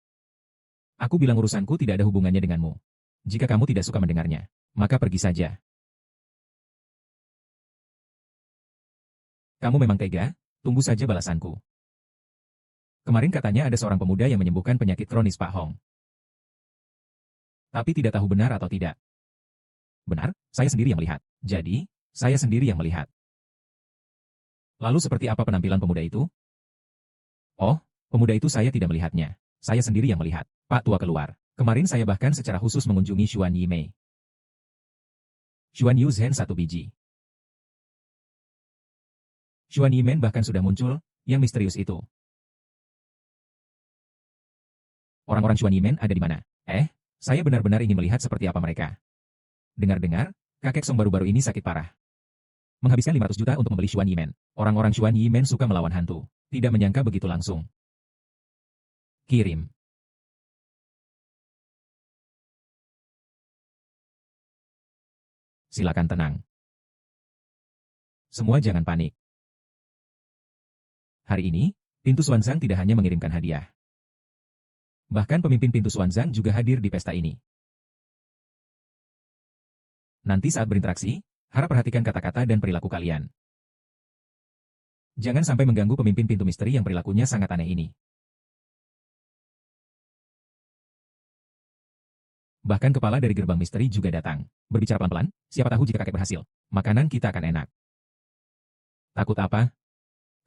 Aku bilang urusanku tidak ada hubungannya denganmu. Jika kamu tidak suka mendengarnya, maka pergi saja. Kamu memang tega, tunggu saja balasanku. Kemarin katanya ada seorang pemuda yang menyembuhkan penyakit kronis Pak Hong. Tapi tidak tahu benar atau tidak. Benar, saya sendiri yang melihat. Jadi, saya sendiri yang melihat. Lalu seperti apa penampilan pemuda itu? Oh, pemuda itu saya tidak melihatnya. Saya sendiri yang melihat. Pak Tua keluar. Kemarin saya bahkan secara khusus mengunjungi Xuan Yimei. Xuan Yu Zhen 1 biji. Xuan Yimen bahkan sudah muncul, yang misterius itu. Orang-orang Xuan Yimen ada di mana? Saya benar-benar ingin melihat seperti apa mereka. Dengar-dengar, kakek Song baru-baru ini sakit parah. Menghabiskan 500 juta untuk membeli Xuan Yimen. Orang-orang Xuan Yimen suka melawan hantu. Tidak menyangka begitu langsung. Kirim. Silakan tenang. Semua jangan panik. Hari ini, pintu Xuanzang tidak hanya mengirimkan hadiah. Bahkan pemimpin pintu Xuanzang juga hadir di pesta ini. Nanti saat berinteraksi, harap perhatikan kata-kata dan perilaku kalian. Jangan sampai mengganggu pemimpin pintu misteri yang perilakunya sangat aneh ini. Bahkan kepala dari gerbang misteri juga datang. Berbicara pelan-pelan, siapa tahu jika kakek berhasil, makanan kita akan enak. Takut apa?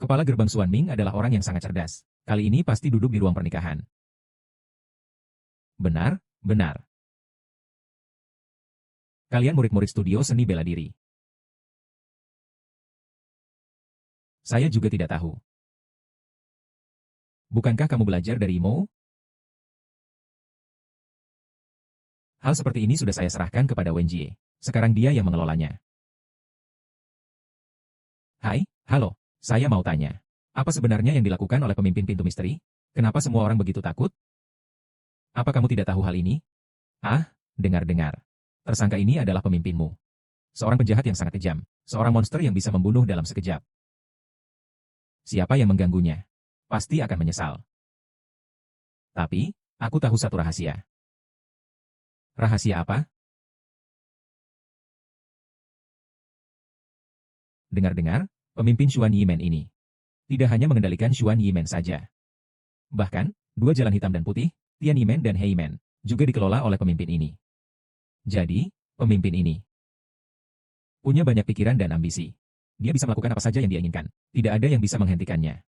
Kepala gerbang Xuan Ming adalah orang yang sangat cerdas. Kali ini pasti duduk di ruang pernikahan. Benar, benar. Kalian murid-murid studio seni bela diri. Saya juga tidak tahu. Bukankah kamu belajar dari Imo? Hal seperti ini sudah saya serahkan kepada Wen Jie. Sekarang dia yang mengelolanya. Hai, halo. Saya mau tanya. Apa sebenarnya yang dilakukan oleh pemimpin pintu misteri? Kenapa semua orang begitu takut? Apa kamu tidak tahu hal ini? Dengar-dengar. Tersangka ini adalah pemimpinmu. Seorang penjahat yang sangat kejam. Seorang monster yang bisa membunuh dalam sekejap. Siapa yang mengganggunya? Pasti akan menyesal. Tapi, aku tahu satu rahasia. Rahasia apa? Dengar-dengar, pemimpin Xuan Yimen ini tidak hanya mengendalikan Xuan Yimen saja. Bahkan, dua jalan hitam dan putih, Tian Yimen dan He Yimen, juga dikelola oleh pemimpin ini. Jadi, pemimpin ini punya banyak pikiran dan ambisi. Dia bisa melakukan apa saja yang dia inginkan. Tidak ada yang bisa menghentikannya.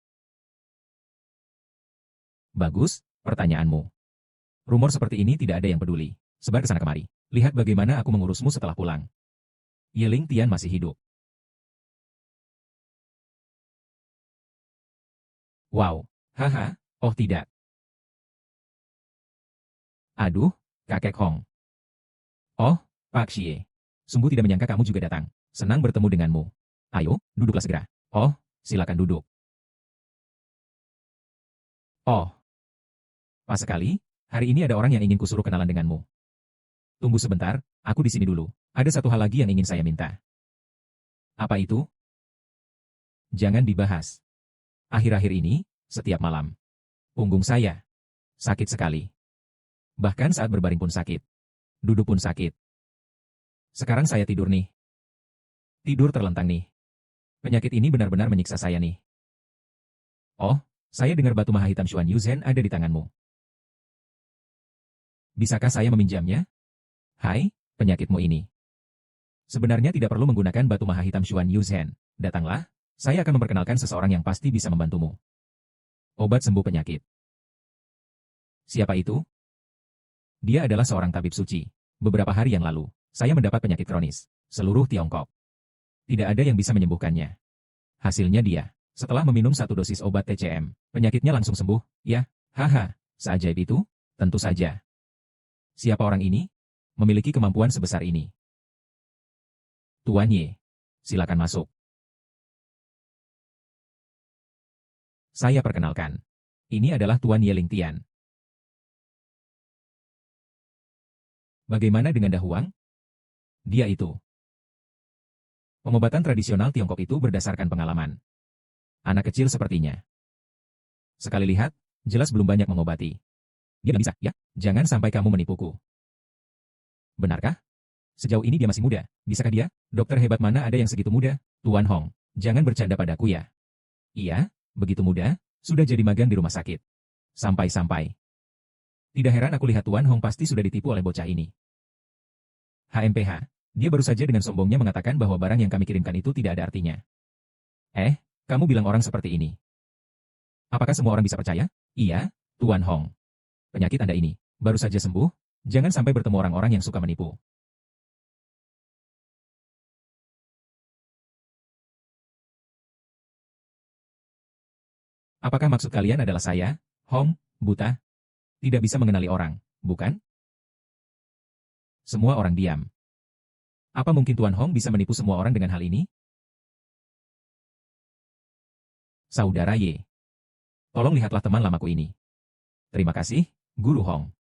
Bagus, pertanyaanmu. Rumor seperti ini tidak ada yang peduli. Sebar ke sana kemari. Lihat bagaimana aku mengurusmu setelah pulang. Yeling Tian masih hidup. Wow, haha, oh tidak. Aduh, kakek Hong. Oh, Pak Xie. Sungguh tidak menyangka kamu juga datang. Senang bertemu denganmu. Ayo, duduklah segera. Oh, silakan duduk. Oh, pas sekali, hari ini ada orang yang ingin kusuruh kenalan denganmu. Tunggu sebentar, aku di sini dulu. Ada satu hal lagi yang ingin saya minta. Apa itu? Jangan dibahas. Akhir-akhir ini, setiap malam, punggung saya sakit sekali. Bahkan saat berbaring pun sakit. Duduk pun sakit. Sekarang saya tidur nih. Tidur terlentang nih. Penyakit ini benar-benar menyiksa saya nih. Oh, saya dengar batu maha hitam Xuan Yuzhen ada di tanganmu. Bisakah saya meminjamnya? Hai, penyakitmu ini. Sebenarnya tidak perlu menggunakan batu maha hitam Xuan Yuzhen. Datanglah, saya akan memperkenalkan seseorang yang pasti bisa membantumu. Obat sembuh penyakit. Siapa itu? Dia adalah seorang tabib suci. Beberapa hari yang lalu, saya mendapat penyakit kronis. Seluruh Tiongkok. Tidak ada yang bisa menyembuhkannya. Hasilnya dia, setelah meminum 1 dosis obat TCM, penyakitnya langsung sembuh. Ya, haha, seajaib itu? Tentu saja. Siapa orang ini? Memiliki kemampuan sebesar ini. Tuan Ye, silakan masuk. Saya perkenalkan. Ini adalah Tuan Ye Ling Tian. Bagaimana dengan Dahuang? Dia itu. Pengobatan tradisional Tiongkok itu berdasarkan pengalaman. Anak kecil sepertinya. Sekali lihat, jelas belum banyak mengobati. Dia nggak bisa, ya? Jangan sampai kamu menipuku. Benarkah? Sejauh ini dia masih muda. Bisakah dia? Dokter hebat mana ada yang segitu muda? Tuan Hong, jangan bercanda padaku ya. Iya, begitu muda, sudah jadi magang di rumah sakit. Sampai-sampai. Tidak heran aku lihat Tuan Hong pasti sudah ditipu oleh bocah ini. HMPH, Dia baru saja dengan sombongnya mengatakan bahwa barang yang kami kirimkan itu tidak ada artinya. Kamu bilang orang seperti ini. Apakah semua orang bisa percaya? Iya, Tuan Hong. Penyakit Anda ini baru saja sembuh, jangan sampai bertemu orang-orang yang suka menipu. Apakah maksud kalian adalah saya, Hong, buta? Tidak bisa mengenali orang, bukan? Semua orang diam. Apa mungkin Tuan Hong bisa menipu semua orang dengan hal ini? Saudara Ye. Tolong lihatlah teman lamaku ini. Terima kasih, Guru Hong.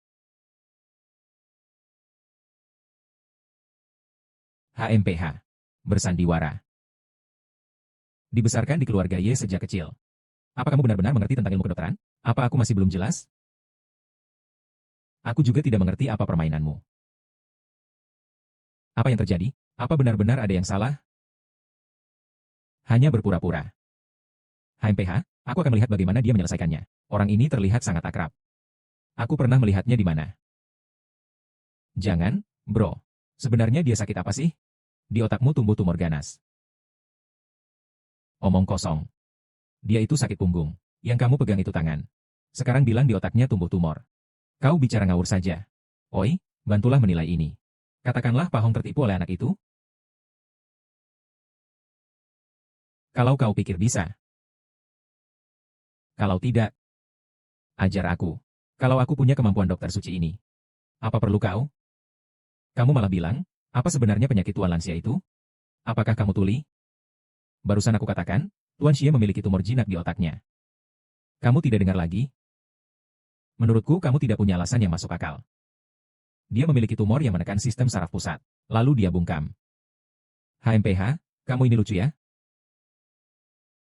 HMPH. Bersandiwara. Dibesarkan di keluarga Ye sejak kecil. Apa kamu benar-benar mengerti tentang ilmu kedokteran? Apa aku masih belum jelas? Aku juga tidak mengerti apa permainanmu. Apa yang terjadi? Apa benar-benar ada yang salah? Hanya berpura-pura. HMPH, aku akan melihat bagaimana dia menyelesaikannya. Orang ini terlihat sangat akrab. Aku pernah melihatnya di mana. Jangan, bro. Sebenarnya dia sakit apa sih? Di otakmu tumbuh tumor ganas. Omong kosong. Dia itu sakit punggung. Yang kamu pegang itu tangan. Sekarang bilang di otaknya tumbuh tumor. Kau bicara ngawur saja. Oi, bantulah menilai ini. Katakanlah Pak Hong tertipu oleh anak itu? Kalau kau pikir bisa. Kalau tidak, ajar aku. Kalau aku punya kemampuan dokter suci ini. Apa perlu kau? Kamu malah bilang, apa sebenarnya penyakit Tuan lansia itu? Apakah kamu tuli? Barusan aku katakan, Tuan Xie memiliki tumor jinak di otaknya. Kamu tidak dengar lagi? Menurutku kamu tidak punya alasan yang masuk akal. Dia memiliki tumor yang menekan sistem saraf pusat. Lalu dia bungkam. HMPH, kamu ini lucu ya?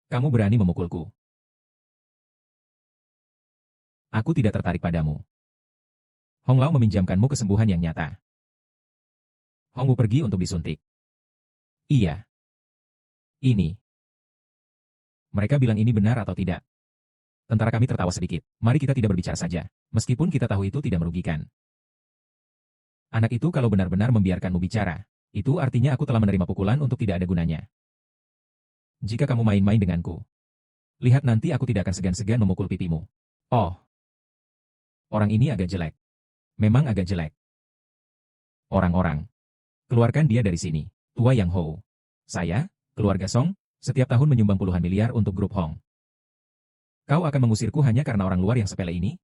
Kamu berani memukulku. Aku tidak tertarik padamu. Hong Lao meminjamkanmu kesembuhan yang nyata. Hongwu pergi untuk disuntik. Iya. Ini. Mereka bilang ini benar atau tidak? Tentara kami tertawa sedikit. Mari kita tidak berbicara saja. Meskipun kita tahu itu tidak merugikan. Anak itu kalau benar-benar membiarkanmu bicara, itu artinya aku telah menerima pukulan untuk tidak ada gunanya. Jika kamu main-main denganku, lihat nanti aku tidak akan segan-segan memukul pipimu. Oh. Orang ini agak jelek. Memang agak jelek. Orang-orang. Keluarkan dia dari sini. Tua Yang Hou. Saya, keluarga Song, setiap tahun menyumbang puluhan miliar untuk grup Hong. Kau akan mengusirku hanya karena orang luar yang sepele ini?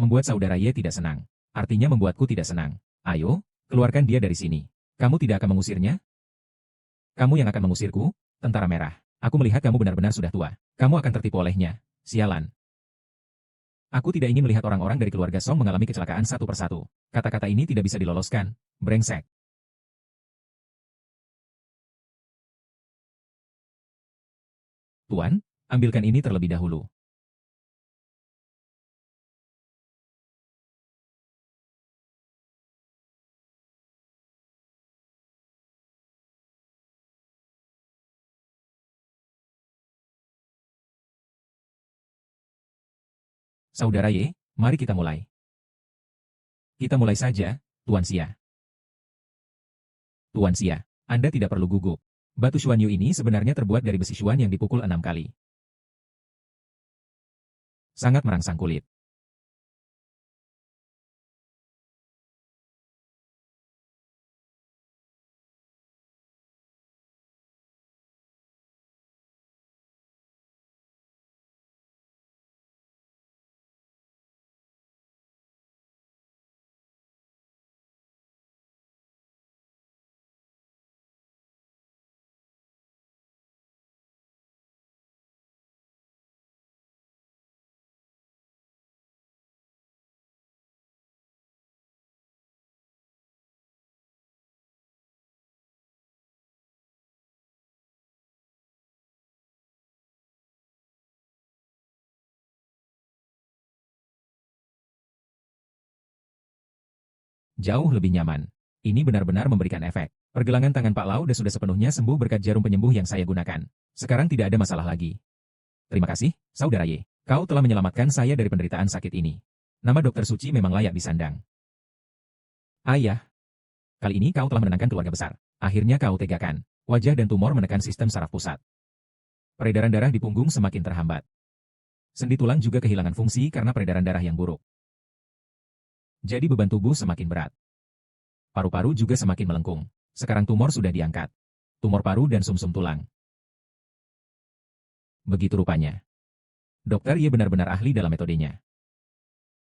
Membuat saudara Ye tidak senang. Artinya membuatku tidak senang. Ayo, keluarkan dia dari sini. Kamu tidak akan mengusirnya? Kamu yang akan mengusirku, tentara merah. Aku melihat kamu benar-benar sudah tua. Kamu akan tertipu olehnya. Sialan. Aku tidak ingin melihat orang-orang dari keluarga Song mengalami kecelakaan satu persatu. Kata-kata ini tidak bisa diloloskan. Brengsek. Tuan, ambilkan ini terlebih dahulu. Saudara Ye, mari kita mulai. Kita mulai saja, Tuan Xia. Tuan Xia, Anda tidak perlu gugup. Batu Xuanyu ini sebenarnya terbuat dari besi Xuan yang dipukul 6 kali. Sangat merangsang kulit. Jauh lebih nyaman. Ini benar-benar memberikan efek. Pergelangan tangan Pak Lau sudah sepenuhnya sembuh berkat jarum penyembuh yang saya gunakan. Sekarang tidak ada masalah lagi. Terima kasih, Saudara Ye. Kau telah menyelamatkan saya dari penderitaan sakit ini. Nama Dokter Suci memang layak disandang. Ayah. Kali ini kau telah menenangkan keluarga besar. Akhirnya kau tegakan. Wajah dan tumor menekan sistem saraf pusat. Peredaran darah di punggung semakin terhambat. Sendi tulang juga kehilangan fungsi karena peredaran darah yang buruk. Jadi beban tubuh semakin berat. Paru-paru juga semakin melengkung. Sekarang tumor sudah diangkat. Tumor paru dan sumsum tulang. Begitu rupanya. Dokter Ye benar-benar ahli dalam metodenya.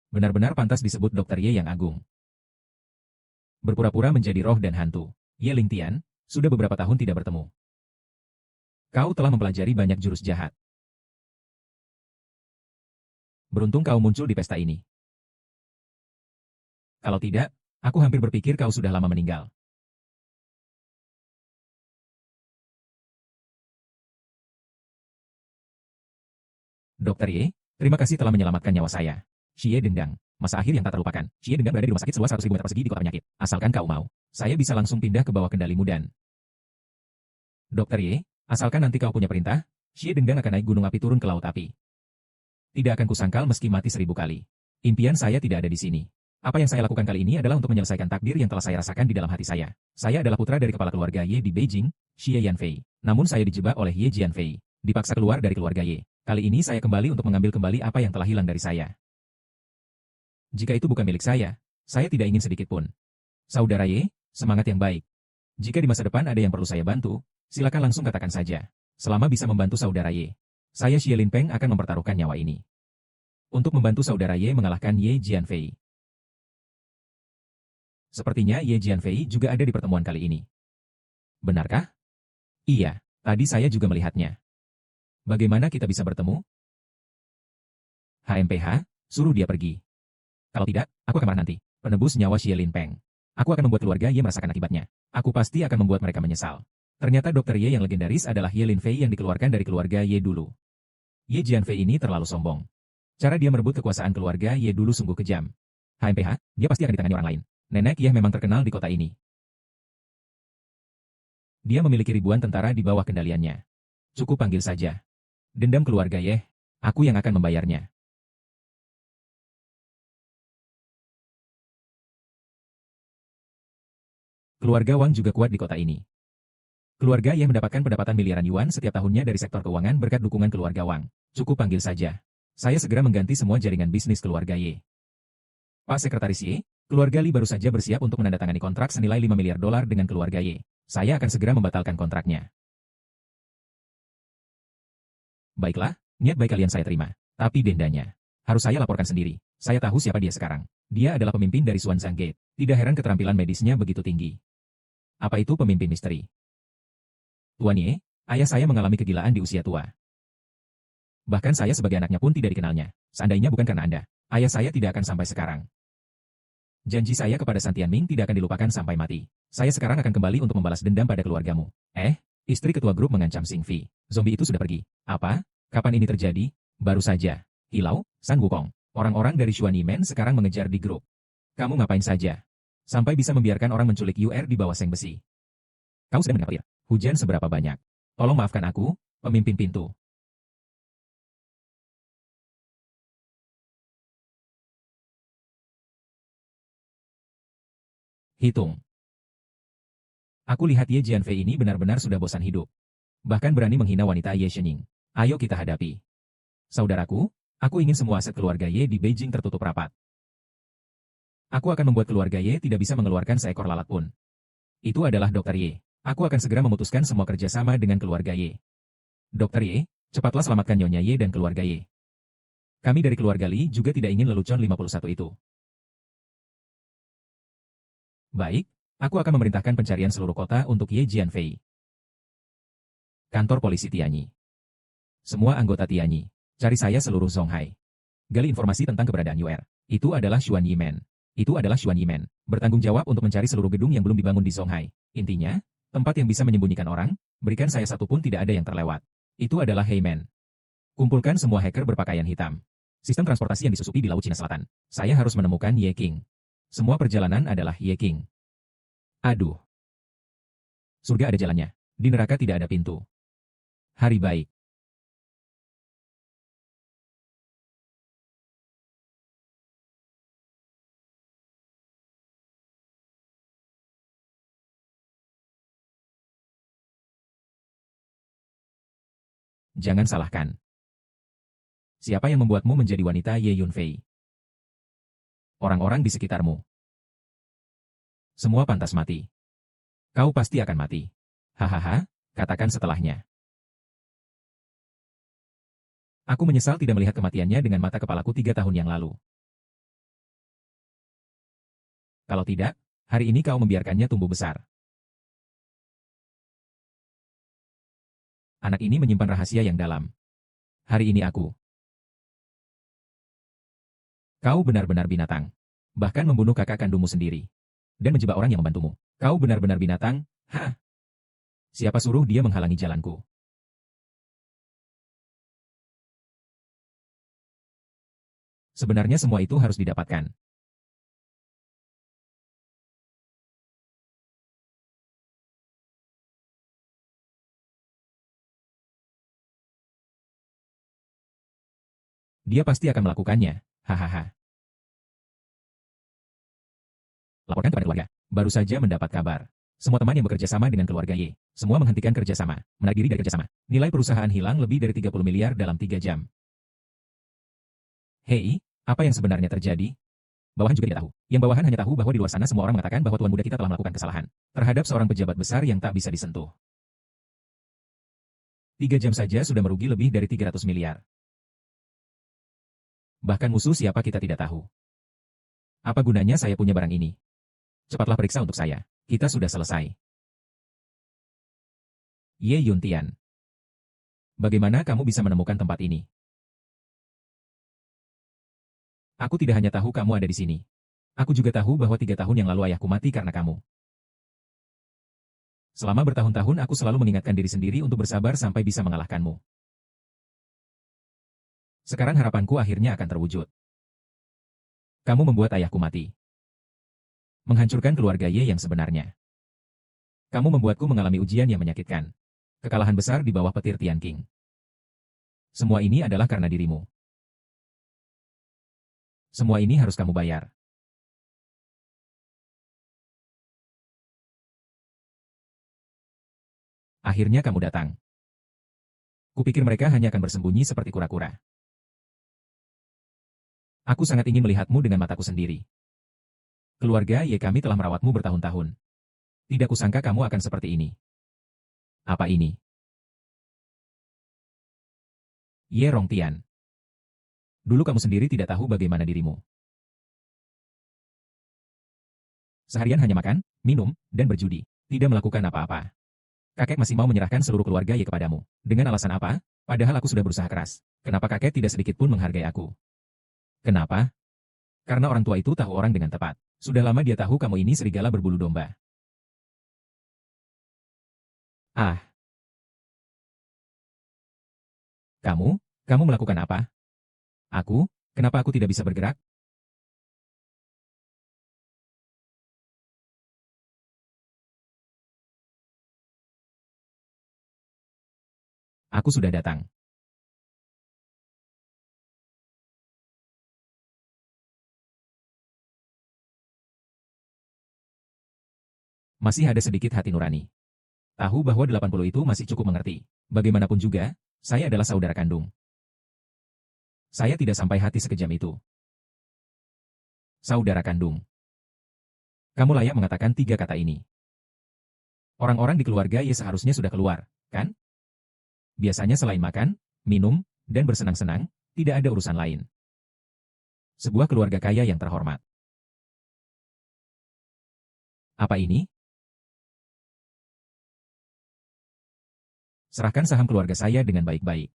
Benar-benar pantas disebut Dokter Ye yang agung. Berpura-pura menjadi roh dan hantu. Ye Lingtian, sudah beberapa tahun tidak bertemu. Kau telah mempelajari banyak jurus jahat. Beruntung kau muncul di pesta ini. Kalau tidak, aku hampir berpikir kau sudah lama meninggal. Dokter Ye, terima kasih telah menyelamatkan nyawa saya. Xie Dengdang, masa akhir yang tak terlupakan. Xie Dengdang berada di rumah sakit seluas 100.000 meter persegi di kota penyakit. Asalkan kau mau, saya bisa langsung pindah ke bawah kendalimu dan... Dokter Ye, asalkan nanti kau punya perintah, Xie Dengdang akan naik gunung api turun ke laut api. Tidak akan kusangkal meski mati 1000 kali. Impian saya tidak ada di sini. Apa yang saya lakukan kali ini adalah untuk menyelesaikan takdir yang telah saya rasakan di dalam hati saya. Saya adalah putra dari kepala keluarga Ye di Beijing, Xie Yanfei. Namun saya dijebak oleh Ye Jianfei. Dipaksa keluar dari keluarga Ye. Kali ini saya kembali untuk mengambil kembali apa yang telah hilang dari saya. Jika itu bukan milik saya tidak ingin sedikit pun. Saudara Ye, semangat yang baik. Jika di masa depan ada yang perlu saya bantu, silakan langsung katakan saja. Selama bisa membantu saudara Ye, saya Xie Linpeng akan mempertaruhkan nyawa ini. Untuk membantu saudara Ye mengalahkan Ye Jianfei. Sepertinya Ye Jianfei juga ada di pertemuan kali ini. Benarkah? Iya, tadi saya juga melihatnya. Bagaimana kita bisa bertemu? HMPH, suruh dia pergi. Kalau tidak, aku akan marah nanti. Penebus nyawa Xie Linpeng. Aku akan membuat keluarga Ye merasakan akibatnya. Aku pasti akan membuat mereka menyesal. Ternyata Dokter Ye yang legendaris adalah Ye Linfei yang dikeluarkan dari keluarga Ye dulu. Ye Jianfei ini terlalu sombong. Cara dia merebut kekuasaan keluarga Ye dulu sungguh kejam. HMPH, dia pasti akan ditangani orang lain. Nenek Ye memang terkenal di kota ini. Dia memiliki ribuan tentara di bawah kendaliannya. Cukup panggil saja. Dendam keluarga Ye, aku yang akan membayarnya. Keluarga Wang juga kuat di kota ini. Keluarga Ye mendapatkan pendapatan miliaran yuan setiap tahunnya dari sektor keuangan berkat dukungan keluarga Wang. Cukup panggil saja. Saya segera mengganti semua jaringan bisnis keluarga Ye. Pak Sekretaris Ye, keluarga Li baru saja bersiap untuk menandatangani kontrak senilai 5 miliar dolar dengan keluarga Ye. Saya akan segera membatalkan kontraknya. Baiklah, niat baik kalian saya terima. Tapi dendanya, harus saya laporkan sendiri. Saya tahu siapa dia sekarang. Dia adalah pemimpin dari Xuanzang Gate. Tidak heran keterampilan medisnya begitu tinggi. Apa itu pemimpin misteri? Tuan Ye, ayah saya mengalami kegilaan di usia tua. Bahkan saya sebagai anaknya pun tidak dikenalnya. Seandainya bukan karena Anda, ayah saya tidak akan sampai sekarang. Janji saya kepada Santian Ming tidak akan dilupakan sampai mati. Saya sekarang akan kembali untuk membalas dendam pada keluargamu. Istri ketua grup mengancam Xing Fi. Zombie itu sudah pergi. Apa? Kapan ini terjadi? Baru saja. Hilau, San Wukong. Orang-orang dari Xuan Yimen sekarang mengejar di grup. Kamu ngapain saja? Sampai bisa membiarkan orang menculik UR di bawah seng besi. Kau sedang mendapat hujan seberapa banyak? Tolong maafkan aku, pemimpin pintu. Hitung. Aku lihat Ye Jianfei ini benar-benar sudah bosan hidup. Bahkan berani menghina wanita Ye Shenying. Ayo kita hadapi. Saudaraku, aku ingin semua aset keluarga Ye di Beijing tertutup rapat. Aku akan membuat keluarga Ye tidak bisa mengeluarkan seekor lalat pun. Itu adalah Dokter Ye. Aku akan segera memutuskan semua kerjasama dengan keluarga Ye. Dokter Ye, cepatlah selamatkan Nyonya Ye dan keluarga Ye. Kami dari keluarga Li juga tidak ingin lelucon 51 itu. Baik, aku akan memerintahkan pencarian seluruh kota untuk Ye Jianfei. Kantor polisi Tianyi. Semua anggota Tianyi, cari saya seluruh Zonghai. Gali informasi tentang keberadaan UR. Itu adalah Xuan Yimen. Itu adalah Xuan Yimen. Bertanggung jawab untuk mencari seluruh gedung yang belum dibangun di Zonghai. Intinya, tempat yang bisa menyembunyikan orang, berikan saya satu pun tidak ada yang terlewat. Itu adalah Heimen. Kumpulkan semua hacker berpakaian hitam. Sistem transportasi yang disusupi di Laut Cina Selatan. Saya harus menemukan Ye King. Semua perjalanan adalah Ye King. Aduh. Surga ada jalannya. Di neraka tidak ada pintu. Hari baik. Jangan salahkan. Siapa yang membuatmu menjadi wanita Ye Yunfei? Orang-orang di sekitarmu. Semua pantas mati. Kau pasti akan mati. Hahaha, katakan setelahnya. Aku menyesal tidak melihat kematiannya dengan mata kepalaku 3 tahun yang lalu. Kalau tidak, hari ini kau membiarkannya tumbuh besar. Anak ini menyimpan rahasia yang dalam. Hari ini aku. Kau benar-benar binatang. Bahkan membunuh kakak kandungmu sendiri. Dan menjebak orang yang membantumu. Kau benar-benar binatang, hah? Siapa suruh dia menghalangi jalanku? Sebenarnya semua itu harus didapatkan. Dia pasti akan melakukannya, hahaha. Laporkan kepada keluarga. Baru saja mendapat kabar. Semua teman yang bekerja sama dengan keluarga Y, semua menghentikan kerjasama, menarik diri dari kerjasama. Nilai perusahaan hilang lebih dari 30 miliar dalam 3 jam. Hei, apa yang sebenarnya terjadi? Bawahan juga tidak tahu. Yang bawahan hanya tahu bahwa di luar sana semua orang mengatakan bahwa tuan muda kita telah melakukan kesalahan terhadap seorang pejabat besar yang tak bisa disentuh. 3 jam saja sudah merugi lebih dari 300 miliar. Bahkan musuh siapa kita tidak tahu. Apa gunanya saya punya barang ini? Cepatlah periksa untuk saya. Kita sudah selesai. Ye Yuntian. Bagaimana kamu bisa menemukan tempat ini? Aku tidak hanya tahu kamu ada di sini. Aku juga tahu bahwa 3 tahun yang lalu ayahku mati karena kamu. Selama bertahun-tahun aku selalu mengingatkan diri sendiri untuk bersabar sampai bisa mengalahkanmu. Sekarang harapanku akhirnya akan terwujud. Kamu membuat ayahku mati. Menghancurkan keluarga Ye yang sebenarnya. Kamu membuatku mengalami ujian yang menyakitkan. Kekalahan besar di bawah petir Tian Qing. Semua ini adalah karena dirimu. Semua ini harus kamu bayar. Akhirnya kamu datang. Kupikir mereka hanya akan bersembunyi seperti kura-kura. Aku sangat ingin melihatmu dengan mataku sendiri. Keluarga Ye kami telah merawatmu bertahun-tahun. Tidak kusangka kamu akan seperti ini. Apa ini? Ye Rongtian. Dulu kamu sendiri tidak tahu bagaimana dirimu. Seharian hanya makan, minum, dan berjudi. Tidak melakukan apa-apa. Kakek masih mau menyerahkan seluruh keluarga Ye kepadamu. Dengan alasan apa? Padahal aku sudah berusaha keras. Kenapa kakek tidak sedikit pun menghargai aku? Kenapa? Karena orang tua itu tahu orang dengan tepat. Sudah lama dia tahu kamu ini serigala berbulu domba. Ah. Kamu melakukan apa? Kenapa aku tidak bisa bergerak? Aku sudah datang. Masih ada sedikit hati nurani. Tahu bahwa 80 itu masih cukup mengerti. Bagaimanapun juga, saya adalah saudara kandung. Saya tidak sampai hati sekejam itu. Saudara kandung. Kamu layak mengatakan 3 kata ini. Orang-orang di keluarga Ye seharusnya sudah keluar, kan? Biasanya selain makan, minum, dan bersenang-senang, tidak ada urusan lain. Sebuah keluarga kaya yang terhormat. Apa ini? Serahkan saham keluarga saya dengan baik-baik.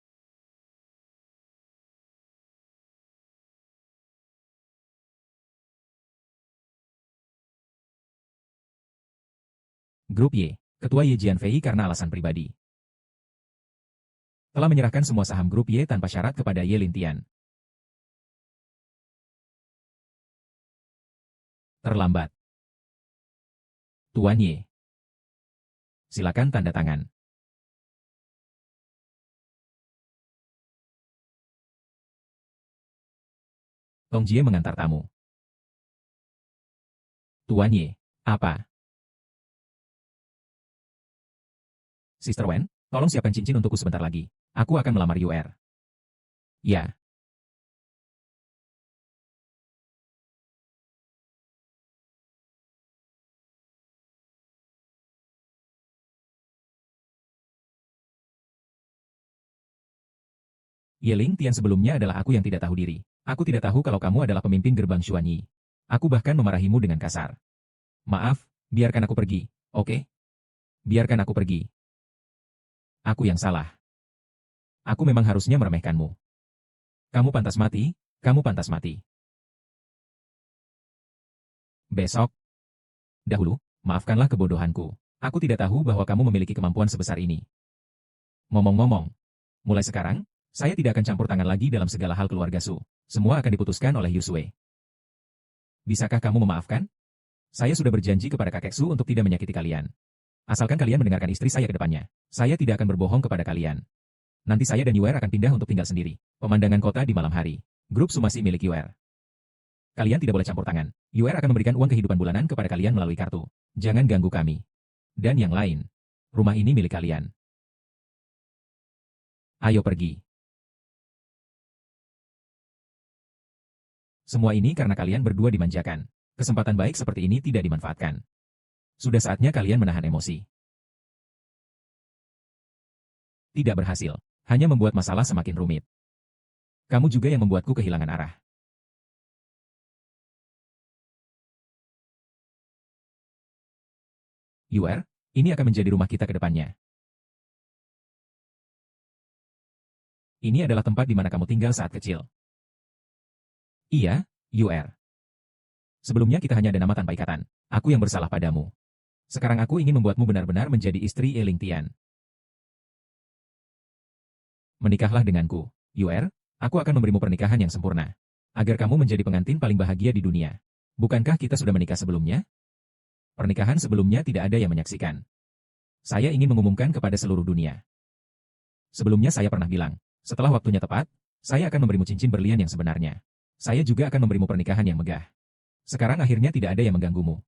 Grup Y, Ketua Ye Jianfei karena alasan pribadi. Telah menyerahkan semua saham grup Y tanpa syarat kepada Ye Lintian. Terlambat. Tuan Ye. Silakan tanda tangan. Tong Jie mengantar tamu. Tuan Ye, apa? Sister Wen, tolong siapkan cincin untukku sebentar lagi. Aku akan melamar Yuer. Ya. Yeling Tian sebelumnya adalah aku yang tidak tahu diri. Aku tidak tahu kalau kamu adalah pemimpin gerbang Xuanyi. Aku bahkan memarahimu dengan kasar. Maaf, biarkan aku pergi, oke? Biarkan aku pergi. Aku yang salah. Aku memang harusnya meremehkanmu. Kamu pantas mati, kamu pantas mati. Besok. Dahulu, maafkanlah kebodohanku. Aku tidak tahu bahwa kamu memiliki kemampuan sebesar ini. Ngomong-ngomong, mulai sekarang, saya tidak akan campur tangan lagi dalam segala hal keluarga Su. Semua akan diputuskan oleh Yusue. Bisakah kamu memaafkan? Saya sudah berjanji kepada kakek Su untuk tidak menyakiti kalian. Asalkan kalian mendengarkan istri saya ke depannya. Saya tidak akan berbohong kepada kalian. Nanti saya dan Yuer akan pindah untuk tinggal sendiri. Pemandangan kota di malam hari. Grup Su masih milik Yuer. Kalian tidak boleh campur tangan. Yuer akan memberikan uang kehidupan bulanan kepada kalian melalui kartu. Jangan ganggu kami. Dan yang lain. Rumah ini milik kalian. Ayo pergi. Semua ini karena kalian berdua dimanjakan. Kesempatan baik seperti ini tidak dimanfaatkan. Sudah saatnya kalian menahan emosi. Tidak berhasil. Hanya membuat masalah semakin rumit. Kamu juga yang membuatku kehilangan arah. Yuer, ini akan menjadi rumah kita ke depannya. Ini adalah tempat di mana kamu tinggal saat kecil. Iya, Yuer. Sebelumnya kita hanya ada nama tanpa ikatan. Aku yang bersalah padamu. Sekarang aku ingin membuatmu benar-benar menjadi istri Yeling Tian. Menikahlah denganku, Yuer. Aku akan memberimu pernikahan yang sempurna. Agar kamu menjadi pengantin paling bahagia di dunia. Bukankah kita sudah menikah sebelumnya? Pernikahan sebelumnya tidak ada yang menyaksikan. Saya ingin mengumumkan kepada seluruh dunia. Sebelumnya saya pernah bilang, setelah waktunya tepat, saya akan memberimu cincin berlian yang sebenarnya. Saya juga akan memberimu pernikahan yang megah. Sekarang akhirnya tidak ada yang mengganggumu.